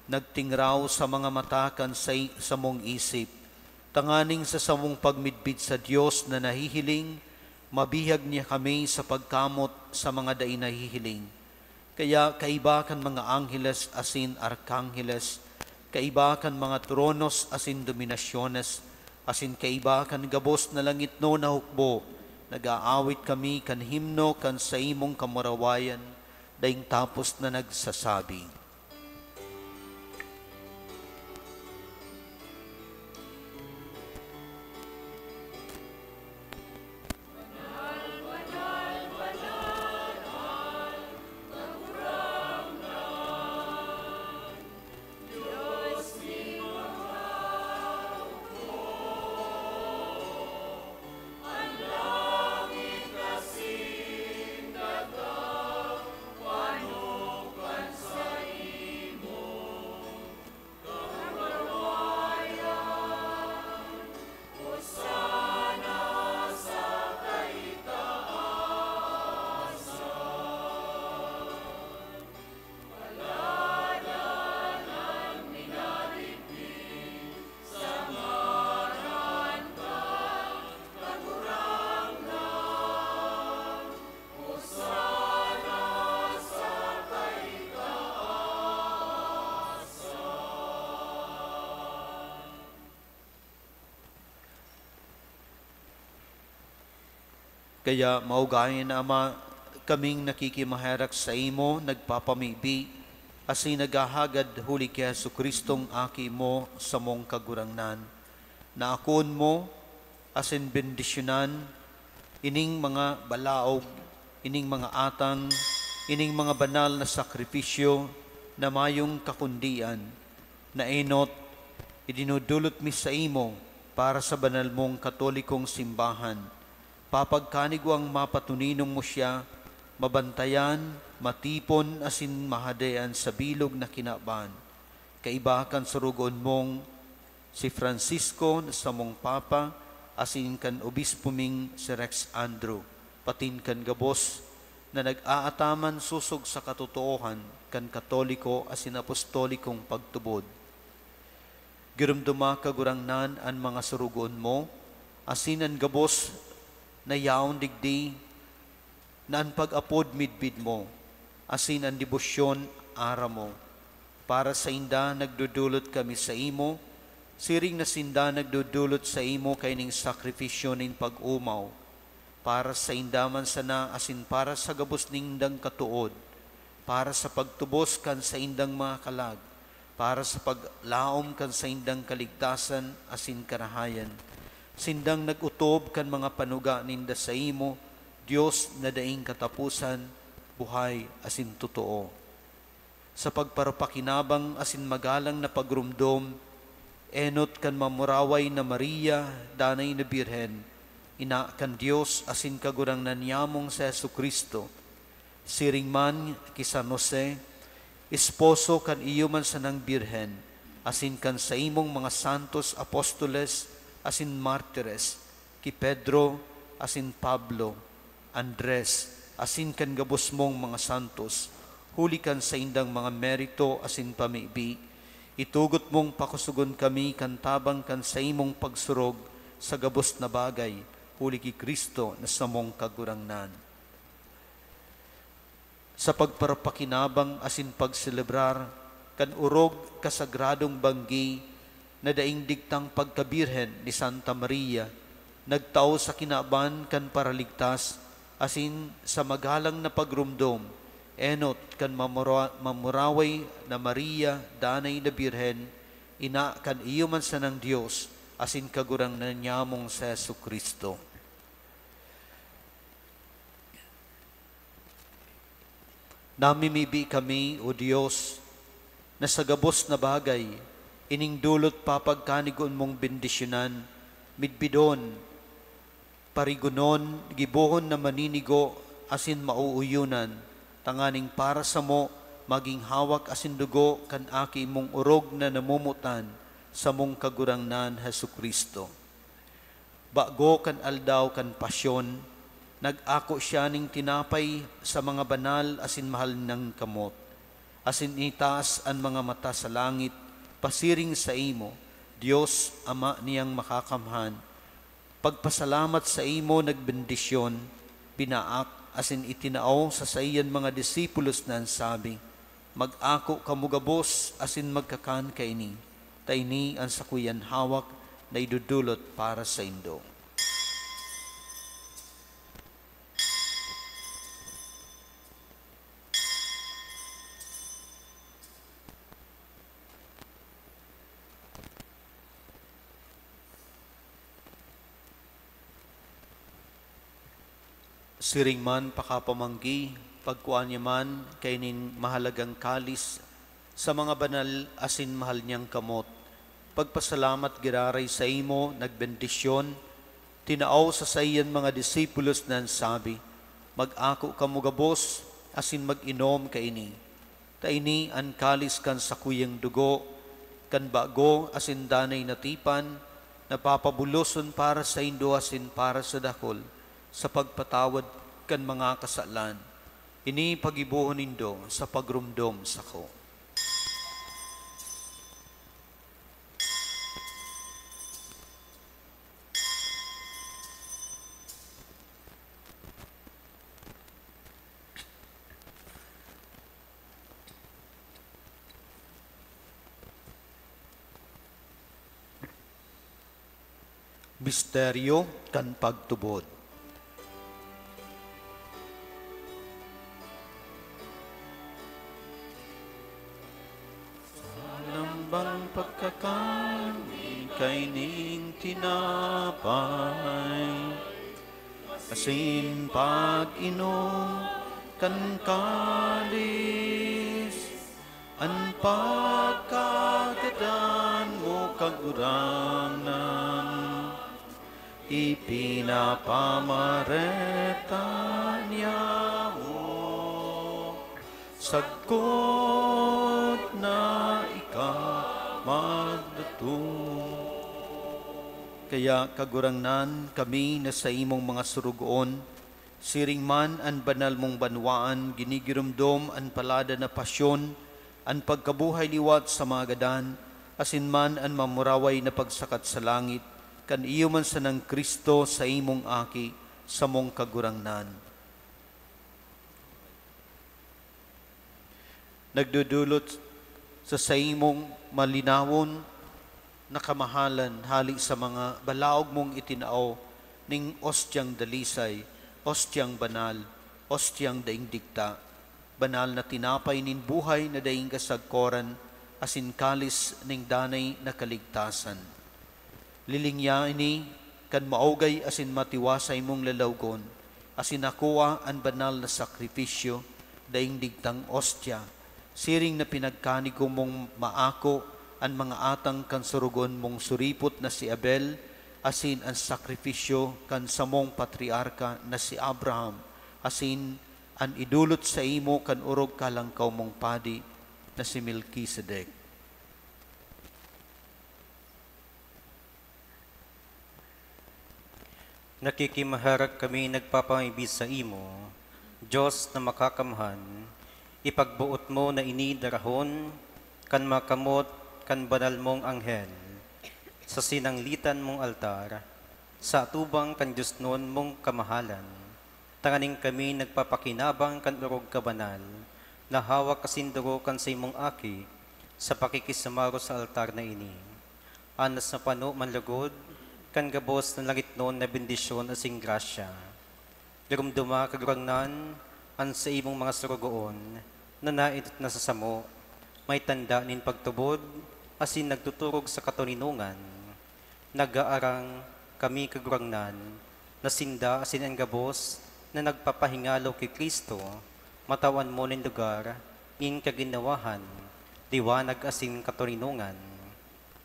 nagtingraw sa mga mata kan sa mong isip, tanganing sa samong pagmidbid sa Diyos na nahihiling, mabihag niya kami sa pagkamot sa mga daing nahihiling. Kaya kaiba kan mga angheles asin arkangheles, kaiba kan mga tronos asin dominasyones, asin kaiba kan gabos na langit no na hukbo, nag-aawit kami kan himno kan sa imong kamarawayan, daing tapos na nagsasabi. Kaya maugayin na Ama, kaming nakikimaherak sa imo, nagpapamibi, asin nagahagad huli kay Jesucristong aki mo sa mong kagurangnan. Na akon mo, asin bendisyonan, ining mga balaog, ining mga atang, ining mga banal na sakripisyo, na mayong kakundian, na enot, idinudulot mi sa imo, para sa banal mong katolikong simbahan. Papagkanigwang mapatuninong mo siya, mabantayan, matipon, asin mahadean sa bilog na kinaban. Kaibakan surugon mong si Francisco sa mong Papa, asin kan Obispo ming si Rex Andrew, patin kan gabos na nag-aataman susog sa katotoohan kan katoliko asin apostolikong pagtubod. Girumduma kagurangnan ang mga surugon mo, asin ang gabos na yaon digdi, na ang pag-apod midbid mo, asin ang debosyon ara mo. Para sa inda nagdudulot kami sa imo, siring na sinda nagdudulot sa imo kay ning sakripisyo ning pag-umaw. Para sa inda man sana, asin para sa gabos nindang katuod, para sa pagtubos kan sa indang mga kalag, para sa paglaom kan sa indang kaligtasan, asin karahayan. Sindang nagutob kan mga panuga ninda sa imo, Diyos na daing katapusan, buhay asin totoo. Sa pagparapakinabang asin magalang na pagrumdom, enot kan mamuraway na Maria, danay na Birhen, ina kan Diyos asin kagurangnan niyamong sa Jesucristo, siring man ki San Jose, esposo kan iyo man sa nang Birhen, asin kan sa imong mga santos apostoles, asin martires, ki Pedro, asin Pablo, Andres, asin kan gabos mong mga santos, huli kan sa indang mga merito asin pamibi, itugot mong pakusugon kami kan tabang kan sa imong pagsurog sa gabos na bagay, huli ki Kristo na sa mong kagurangnan. Sa pagparapakinabang asin pagselebrar, kan urog kasagradong banggi, na daing digtang pagkabirhen ni Santa Maria, nagtao sa kinaban kan paraligtas, asin sa magalang na pagrumdom, enot kan mamuraway na Maria, danay na birhen, ina kan iyo man sa ng Diyos, asin kagurang na nyamong sa Yesu Kristo. Namimibi kami, O Diyos, na sa gabos na bagay, ining dulot papagkanigon mong bendisyonan, midbidon, parigunon, gibohon na maninigo, asin mauuyunan, tanganing para sa mo, maging hawak asin dugo, kan aki mong urog na namumutan, sa mong kagurangnan, Hesu Kristo. Bago kan aldaw kan pasyon, nag-ako siya ning tinapay sa mga banal asin mahal ng kamot, asin itaas ang mga mata sa langit, pasiring sa imo, Diyos, Ama niyang makakamhan. Pagpasalamat sa imo nagbendisyon, binaak asin itinao sa saiyan mga disipulos na sabi, mag-ako kamugabos asin magkakan kaini, taini ang sakuyan hawak na idudulot para sa indo. Siring man pakapamanggi, pagkuan niya man kainin mahalagang kalis sa mga banal asin mahal niyang kamot. Pagpasalamat giraray sa imo, nagbendisyon, tinaaw sa sayan mga disipulos na sabi, mag-ako kamugabos asin mag-inom kaini. Taini ang kalis kan sa kuyang dugo, kan bago asin danay natipan, napapabuloson para sa indo asin para sa dakol, sa pagpatawad kan mga kasalan, ini pagibuhon nindo sa pagrumdom sa ko. Misteryo kan pagtubod. Bang pagkakami kay ning tinapay, asin pag-inom kan kalis, an pagkagadan mo kaguranan, ipinapamareta niya mo, sagkot na magdatung. Kaya kagurangnan kami na sa imong mga surugoon, siring man ang banal mong banwaan, ginigirumdom ang palada na pasyon, ang pagkabuhay liwat sa mga gadan, asin man ang mamuraway na pagsakat sa langit, kan iyo man sa ng Kristo sa imong aki, sa mong kagurangnan. Nagdudulot sa imong malinawon na kamahalan hali sa mga balaog mong itinao ning ostyang dalisay, ostyang banal, ostyang daing dikta, banal na tinapay nin buhay na daing kasagkoran, asin kalis ning danay na kaligtasan. Lilingya ini kan maugay asin matiwasay mong lalawgon, asin nakuha ang banal na sakripisyo daing digtang ostya, siring na pinagkanigo mong maako ang mga atang kan surugon mong suripot na si Abel, asin ang sakripisyo kan samong patriarka na si Abraham, asin ang idulot sa imo kan urog kalangkaw mong padi na si Melchizedek. Nakikimaharag kami nagpapangibig sa imo, Diyos na makakamhan, ipagbuot mo na inidarahon, kan makamot, kan banal mong anghel, sa sinanglitan mong altar, sa atubang kan Diyos noon mong kamahalan, tanganing kami nagpapakinabang kan urog kabanal, na hawak kasinduro kan sa imong aki, sa pakikisamaro sa altar na ini. Anas na pano manlugod, kan gabos ng langit noon na bendisyon asing grasya. Darumduma kagurangnan, an sa imong mga surugoon, na naitot na sa samo, may tanda nin pagtubod, asin nagtuturog sa katuninungan. Nag-aarang kami kagurangnan, na sinda asin ang gabos, na nagpapahingalo kay Kristo, matawan mo nin lugar, in kaginawahan, liwanag asin katuninungan.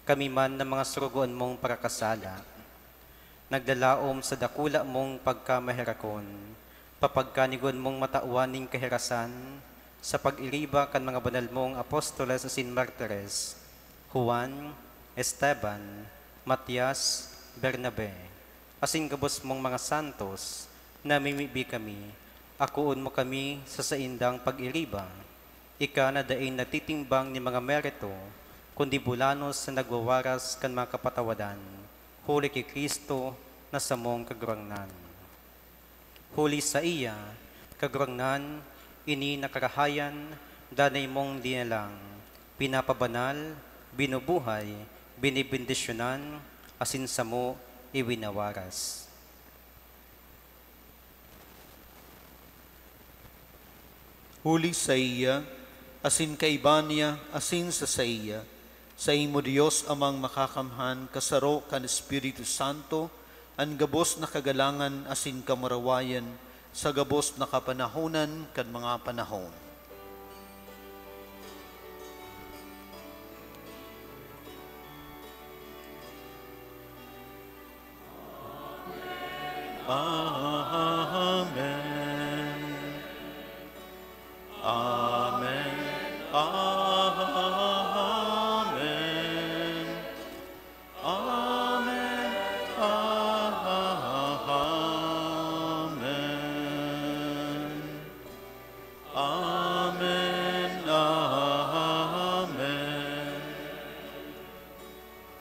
Kami man na mga surugoon mong parakasala, nagdalaom sa dakula mong pagkamaherakon, papagkanigon mong matauaning kahirasan, sa pag-iriba kan mga banal mong apostoles asin martires, Juan, Esteban, Matias, Bernabe, asin gabos mong mga santos, namimibi kami, akuon mo kami sa saindang pag-iriba, ika na daing natitimbang ni mga merito, kundi bulanos na nagwawaras kan mga kapatawadan, huli kay Kristo na samong kagurangnan. Huli sa iya, kagurangnan, ini nakarahayan, danay mong dinalang, pinapabanal, binubuhay, binibindisyonan, asin samo, iwinawaras. Huli sa iya, asin kaiba niya, asin sa iya, sa imo Diyos amang makakamhan, kasaro kan Espiritu Santo, ang gabos na kagalangan asin kamarawayan, sa gabos na kapanahonan kan mga panahon. Amen. Amen. Amen. Amen. Amen. Amen.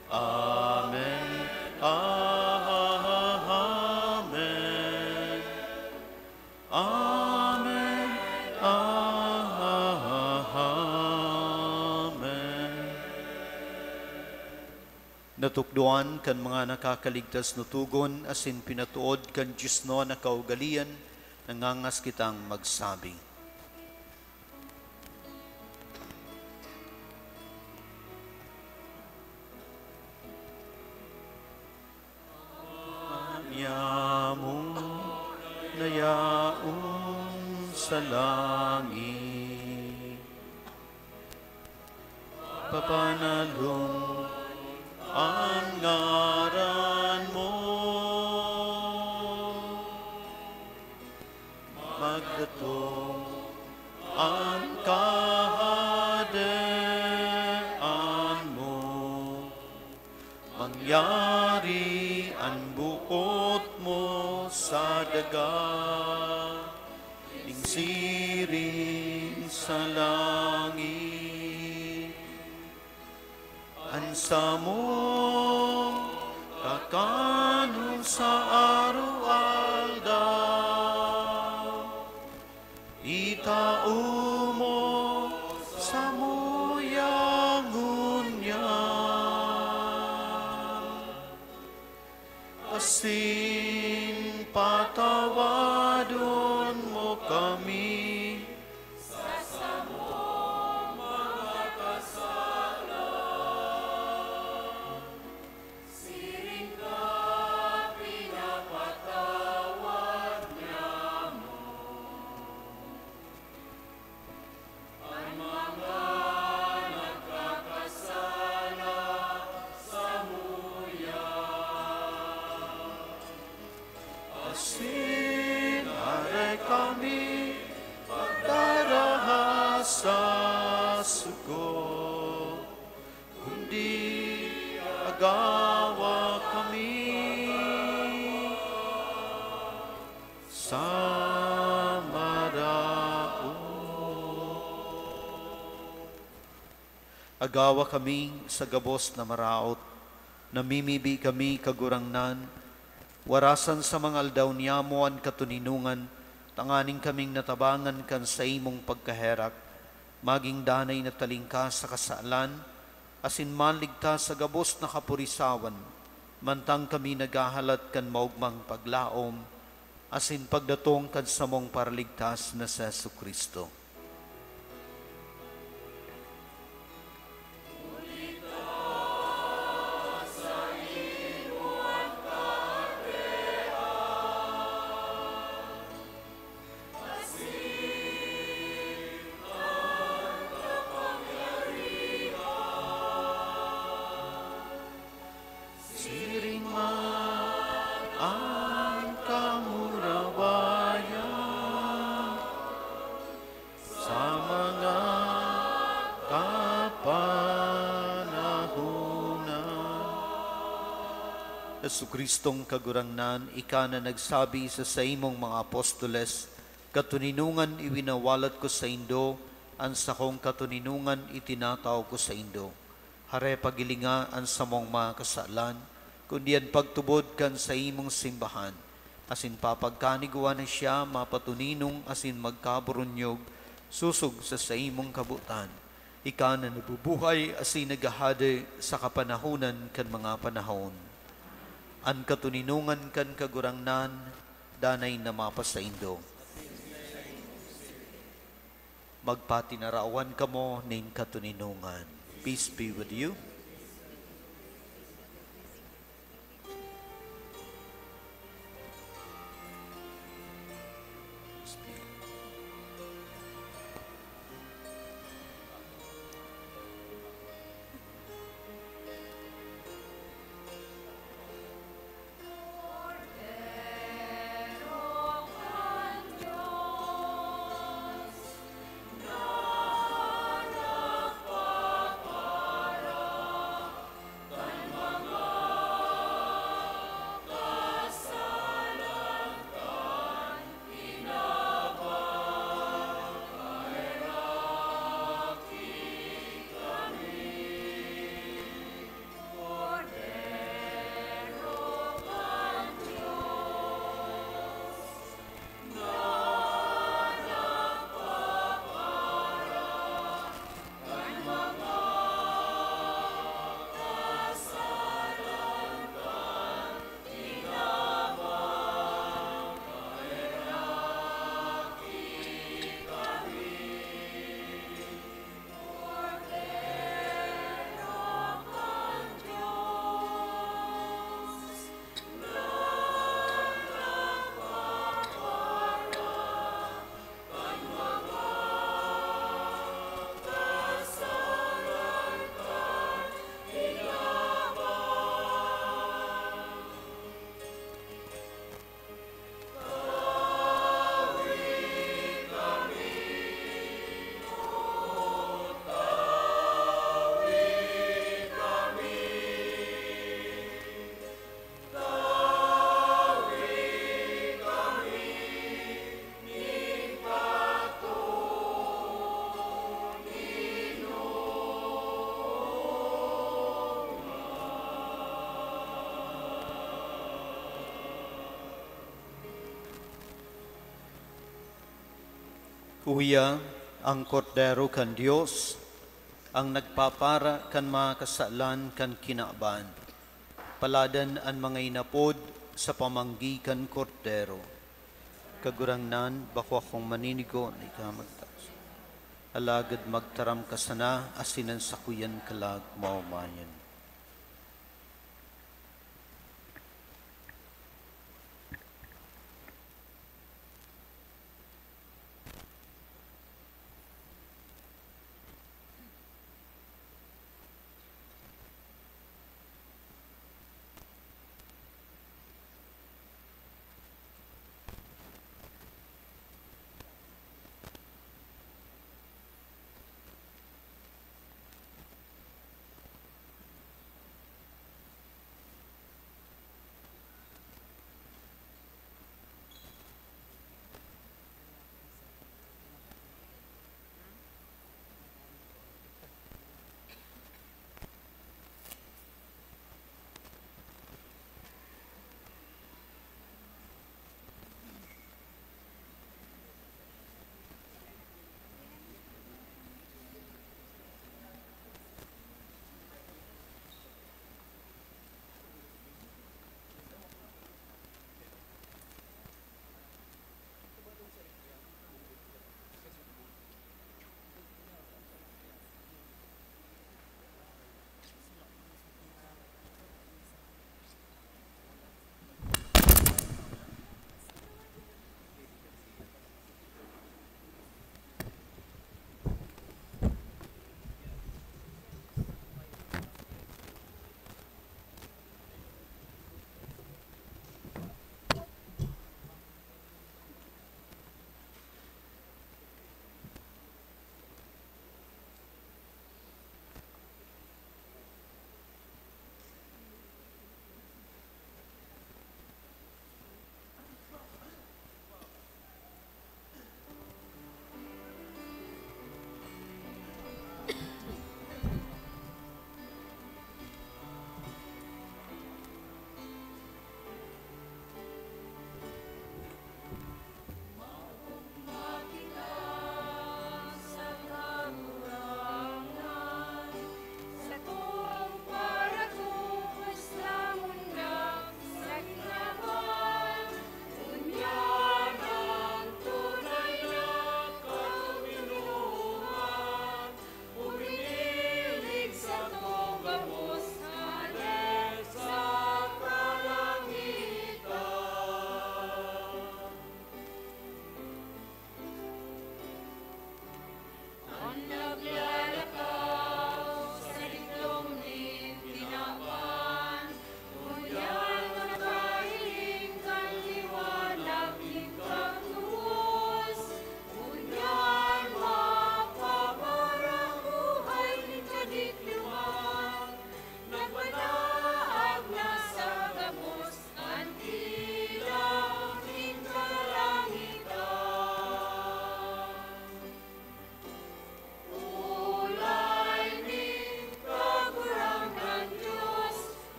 Amen. Amen. Amen. Amen. Natukduan kan mga nakakaligtas no tugon, asin pinatuod kan Diyos no na kaugalian, nangangas kitang magsabi. Anyamong nayaon sa langit, papanalong ang ngaran mo, magdatong ang kahadaan mo, mangyari ang buot mo sa daga, siring sa langit. Ansa mo kakanon sa araw-aldaw, itao mo sa muyangon niya, asin patawadon mo kami sa samong mga kasalanan. Siring ka pinapatawad niya mo ang mga nagkakasala sa muyan. Asin are kami pagdaraha sa suko, kundi agawa kami sa Agawa kami sa gabos na maraot, namimibi kami kagurangnan, warasan sa mga aldaw niyamo an katuninungan, tanganing kaming natabangan kan sa imong pagkaherak, maging danay na talingkas sa kasaalan, asin manligtas sa gabos na kapurisawan, mantang kami nagahalat kan maugmang paglaom, asin pagdatong kan samong paraligtas na sa Jesucristo. Jesucristong kagurangnan, ika na nagsabi sa imong mga apostoles, katuninungan iwinawalat ko sa indo, ang sakong katuninungan itinataw ko sa indo. Hare pagilinga ang samong mga kasalan, kundi ang pagtubod kan sa imong simbahan. Asin papagkaniguan na siya, mapatuninong asin magkaburunyog, susog sa imong kabutan. Ika na nabubuhay asin nagahade sa kapanahunan kan mga panahon. An katuninungan kan kagurangnan, danay na mapasaindo. Magpatinarawan kamo ning katuninungan. Peace be with you. Uya ang kordero kan Dios, ang nagpapara kan mga kasalan kan kinaaban. Paladan ang mga inapod sa pamanggi kan kordero. Kagurangnan, bako akong maninigo na ikamagtas. Alagad magtaram ka sana, asinan sa kuyan kalag maumayan.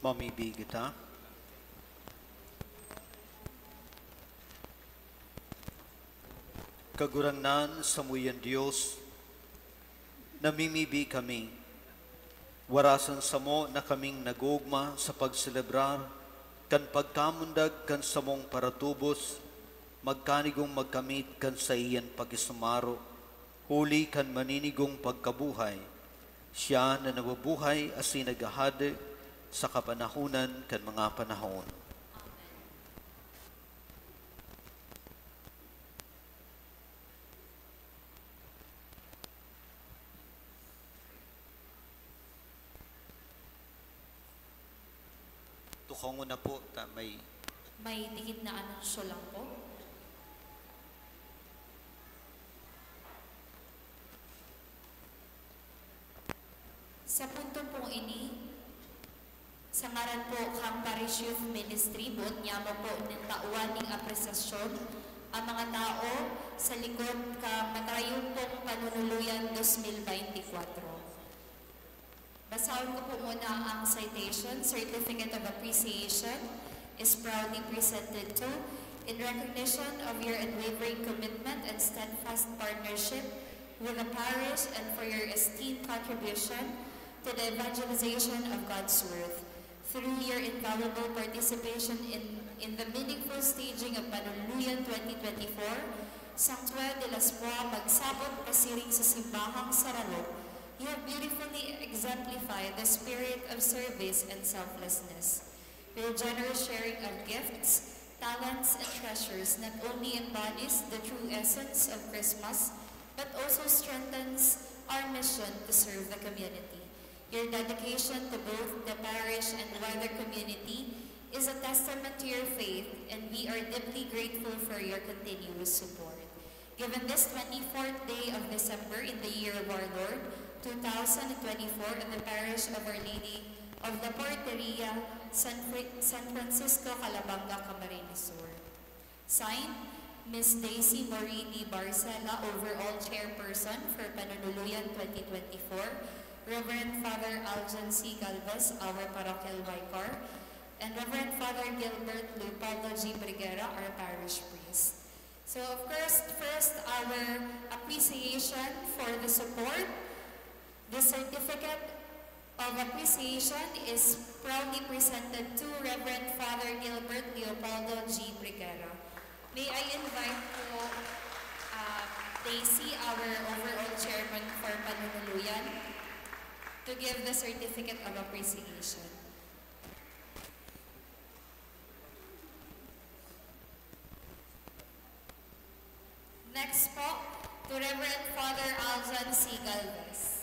Mamibig kita. Kagurangnan sa muyan Diyos, namimibi kami. Warasan sa mo na kaming nagugma sa pagselebrar, kan pagkamundag kan sa mong paratubos, magkanigong magkamit kan sa iyan pagisumaro, huli kan maninigong pagkabuhay, siya na nabubuhay asin nagahade sa kapanahunan kan mga panahon. Tukongo na po, May dikit na anunsyo lang po. Sa punto pong ini, sa ngaran po kang Parish Youth Ministry, buot niya mo po ng tauan ng apresasyon ang mga tao sa likod kang matayong pong panunuluyan 2024. Basahin ko po muna ang citation. Certificate of Appreciation is proudly presented to in recognition of your unwavering commitment and steadfast partnership with the parish and for your esteemed contribution to the evangelization of God's Word. Through your invaluable participation in the meaningful staging of Panunuluyan 2024, Sanctuary de las Poa magsabot pasiring sa simbahang Saralo, you have beautifully exemplified the spirit of service and selflessness. Your generous sharing of gifts, talents, and treasures not only embodies the true essence of Christmas, but also strengthens our mission to serve the community. Your dedication to both the parish and the wider community is a testament to your faith, and we are deeply grateful for your continuous support. Given this 24th day of December in the year of our Lord, 2024, in the parish of Our Lady of the Porteria, San Francisco, Calabanga, Camarines Sur. Signed, Ms. Daisy Morini Barcela, Overall Chairperson for Panunuluyan 2024, Reverend Father Aljan C. Galvez, our Parochial Vicar, and Reverend Father Gilbert Leopoldo G. Briguera, our Parish Priest. So of course, first, our appreciation for the support. The certificate of appreciation is proudly presented to Reverend Father Gilbert Leopoldo G. Briguera. May I invite po Daisy, our overall chairman for Panunuluyan, to give the certificate of appreciation. Next po, to Reverend Father Aljan C. Galvez.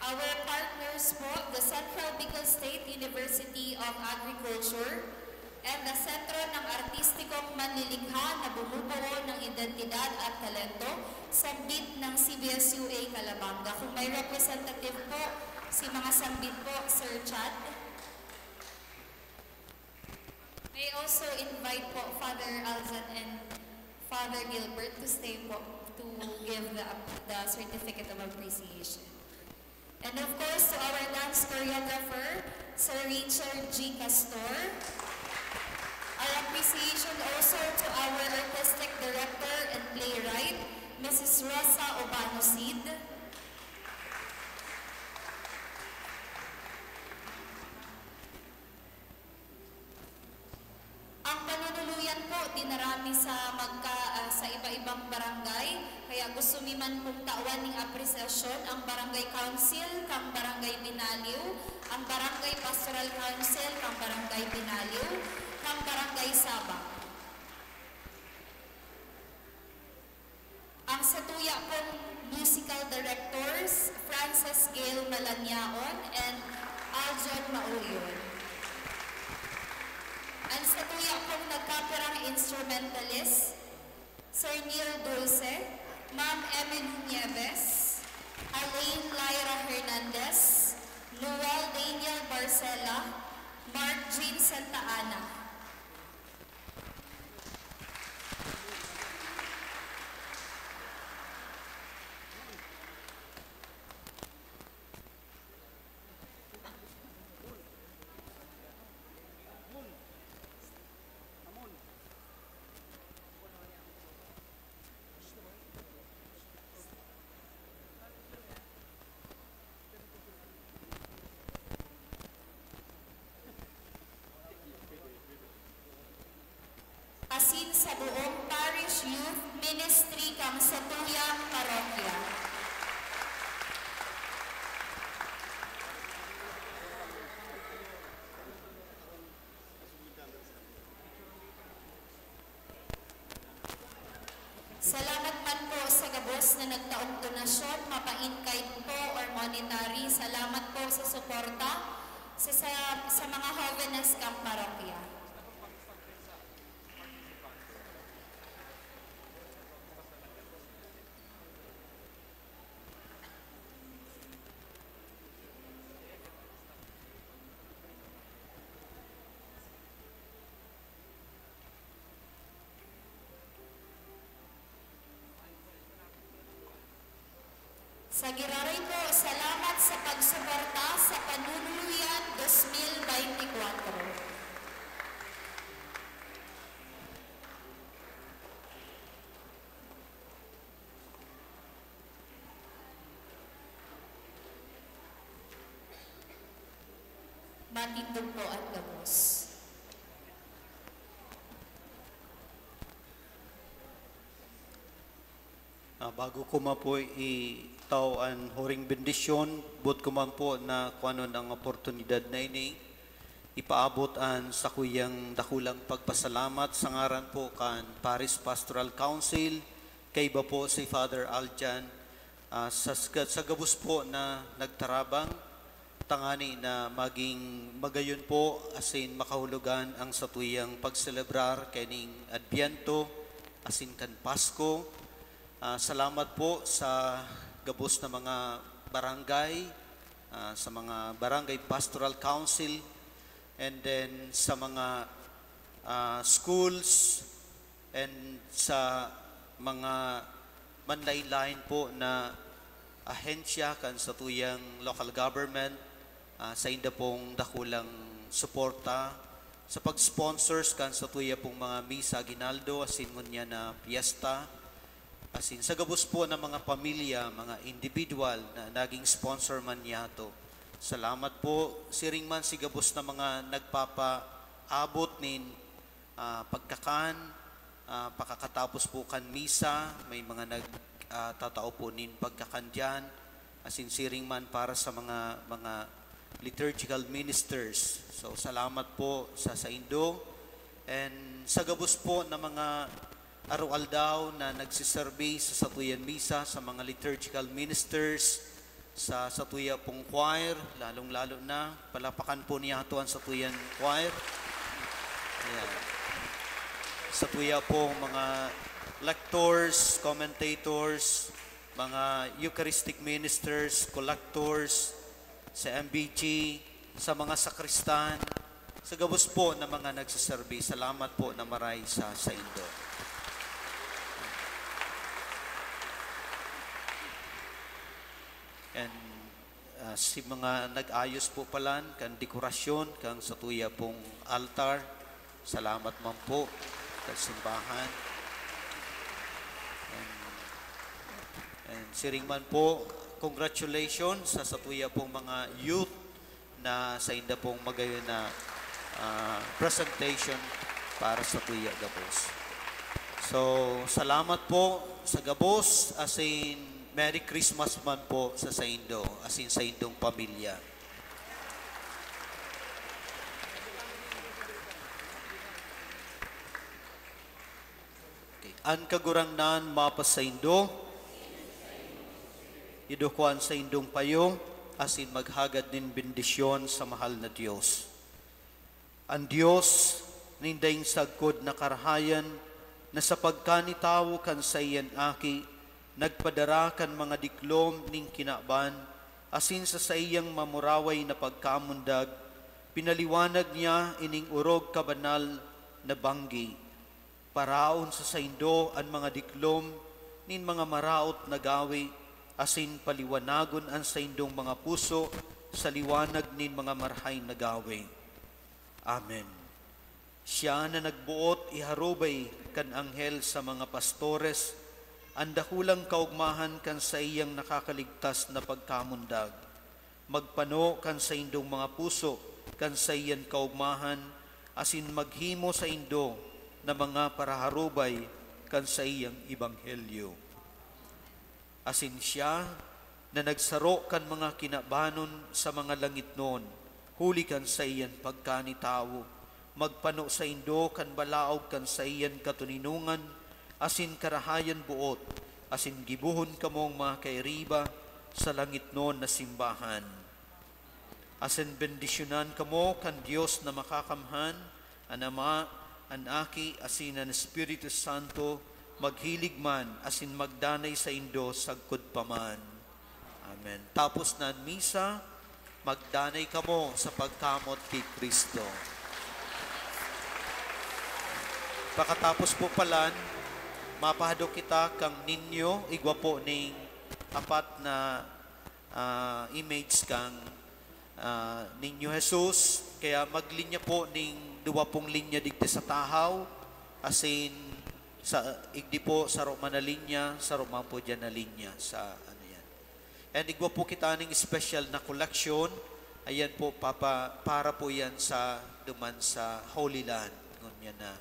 Our partners po, the Central Bicol State University of Agriculture and the Sentro ng Artistikong Manlilikha na bumubuo ng identidad at talento sambit ng CBSUA Calabanga. Kung may representative po, si mga sambit po, Sir Chad. May also invite po Father Alzan and Father Gilbert to stay po to give the certificate of appreciation. And of course, to our dance choreographer, Sir Richard G. Castor. Our appreciation also to our artistic director and playwright, Mrs. Rosa Obano Cid. Ang panunuluyan po dinarami sa iba-ibang barangay, kaya gusto mi man pong tawan ng apresyasyon ang Barangay Council, kang Barangay Binaliw, ang Barangay Pastoral Council, kang Barangay Binaliw, kang Barangay Sabang. Ang satuya pong musical directors, Frances Gail Malanyaon and Aljon Mauyon. Ang satuya pong nagkapirang instrumentalist, Sir Neil Dulce, Ma'am Emily Nieves, Elaine Lyra Hernandez, Noel Daniel Barcela, Mark Jean Santa Ana. basin sa buong Parish Youth Ministry kang sa tuyang parokya. Salamat man po sa gabos na nagtaong donasyon, mapa-in-kind po or monetary. Salamat po sa suporta sa mga Jóvenes Camp Parokya. Sa Giraray po, salamat sa pagsuporta sa Panunuluyan 2024. Matindog po at gabos. Bago ko man po itaw ang huring bendisyon, but ko man po na kuanon ang oportunidad na ini, ipaabot ang sa kuyang dakulang pagpasalamat sa ngaran po kan Paris Pastoral Council, kay iba po si Father Aljan, sa gabos po na nagtarabang, tangani na maging magayon po asin makahulugan ang satuyang pagselebrar kaning Adbiento, asin kan Pasko. Salamat po sa gabos na mga barangay, sa mga barangay pastoral council, and then sa mga schools, and sa mga manlaylain po na ahensya kan sa tuyang local government, sa inda pong dakulang suporta sa pag-sponsors kan sa tuya pong mga misa aguinaldo asin ngunya na piyesta. Asin sa gabos po ng mga pamilya, mga individual na naging sponsor man yato. Salamat po, siring man si gabos na mga nagpapaabot nin pagkakan, pakakatapos po kan misa, may mga nagtatao po nin pagkakan dyan. Asin siring man para sa mga liturgical ministers. So salamat po sa Indo. And sa gabos po na mga araw-aldaw na nagsiserve sa satuyan misa, sa mga liturgical ministers, sa satuya pong choir, lalong-lalo na, palapakan po niya ito ang satuyan choir. Ayan. Satuya pong mga lectors, commentators, mga Eucharistic ministers, collectors, sa MBG, sa mga sakristan, sa gabos po na mga nagsiserve. Salamat po na maray sa Indo. And si mga nag-ayos po palan kan dekorasyon kang satuya pong altar, salamat man po sa simbahan. And siring man po, congratulations sa satuya pong mga youth na sa inda pong magayon na presentation para sa tuya gabos. So salamat po sa gabos, asin Merry Christmas man po sa Saindo, asin sa indong pamilya. Okay. An kagurangnan mapa sa Indo, idukuan sa indong payo, asin maghagad nin bendisyon sa mahal na Diyos. Ang Diyos, nindayng sagkod na karahayan, na sa pagkanitawo kan sa iyan aki, nagpadara kan mga diklom ning kinaban, asin sa iyang mamuraway na pagkamundag, pinaliwanag niya ining urog kabanal na banggi. Paraon sa Indo ang mga diklom nin mga maraot na gawi, asin paliwanagon ang sa indong mga puso sa liwanag nin mga marhay na gawi. Amen. Siya na nagbuot iharubay kan anghel sa mga pastores, ang dakulang kaugmahan kan sa iyang nakakaligtas na pagkamundag. Magpano kan sa indong mga puso, kan sa iyan kaugmahan, asin maghimo sa Indo, na mga paraharubay kan sa iyang ibanghelyo. Asin siya na nagsaro kan mga kinabanon sa mga langit noon, huli kan sa iyan pagkanitawo, magpano sa indo kan balaog kan sa iyan katuninungan, asin karahayan buot, asin gibuhon kamong mga kairiba sa langit noon na simbahan. Asin bendisyonan kamo kan Dios na makakamhan, an Ama, an Aki, asin an Espiritu Santo, maghilig man, asin magdanay sa indo, sagkod paman. Amen. Tapos na ang misa, magdanay kamo sa pagkamot kay Kristo. Pagkatapos po palan, mapahado kita kang ninyo, igwa po ning apat na image kang ninyo Jesus, kaya maglinya po ning duwa pong linya digti sa tahaw, asin sa igdi po sa Roma na linya, sa Roma po dyan na linya sa ano yan. And igwa po kita ning special na collection, ayan po para po yan sa duman sa Holy Land. Ngunyan na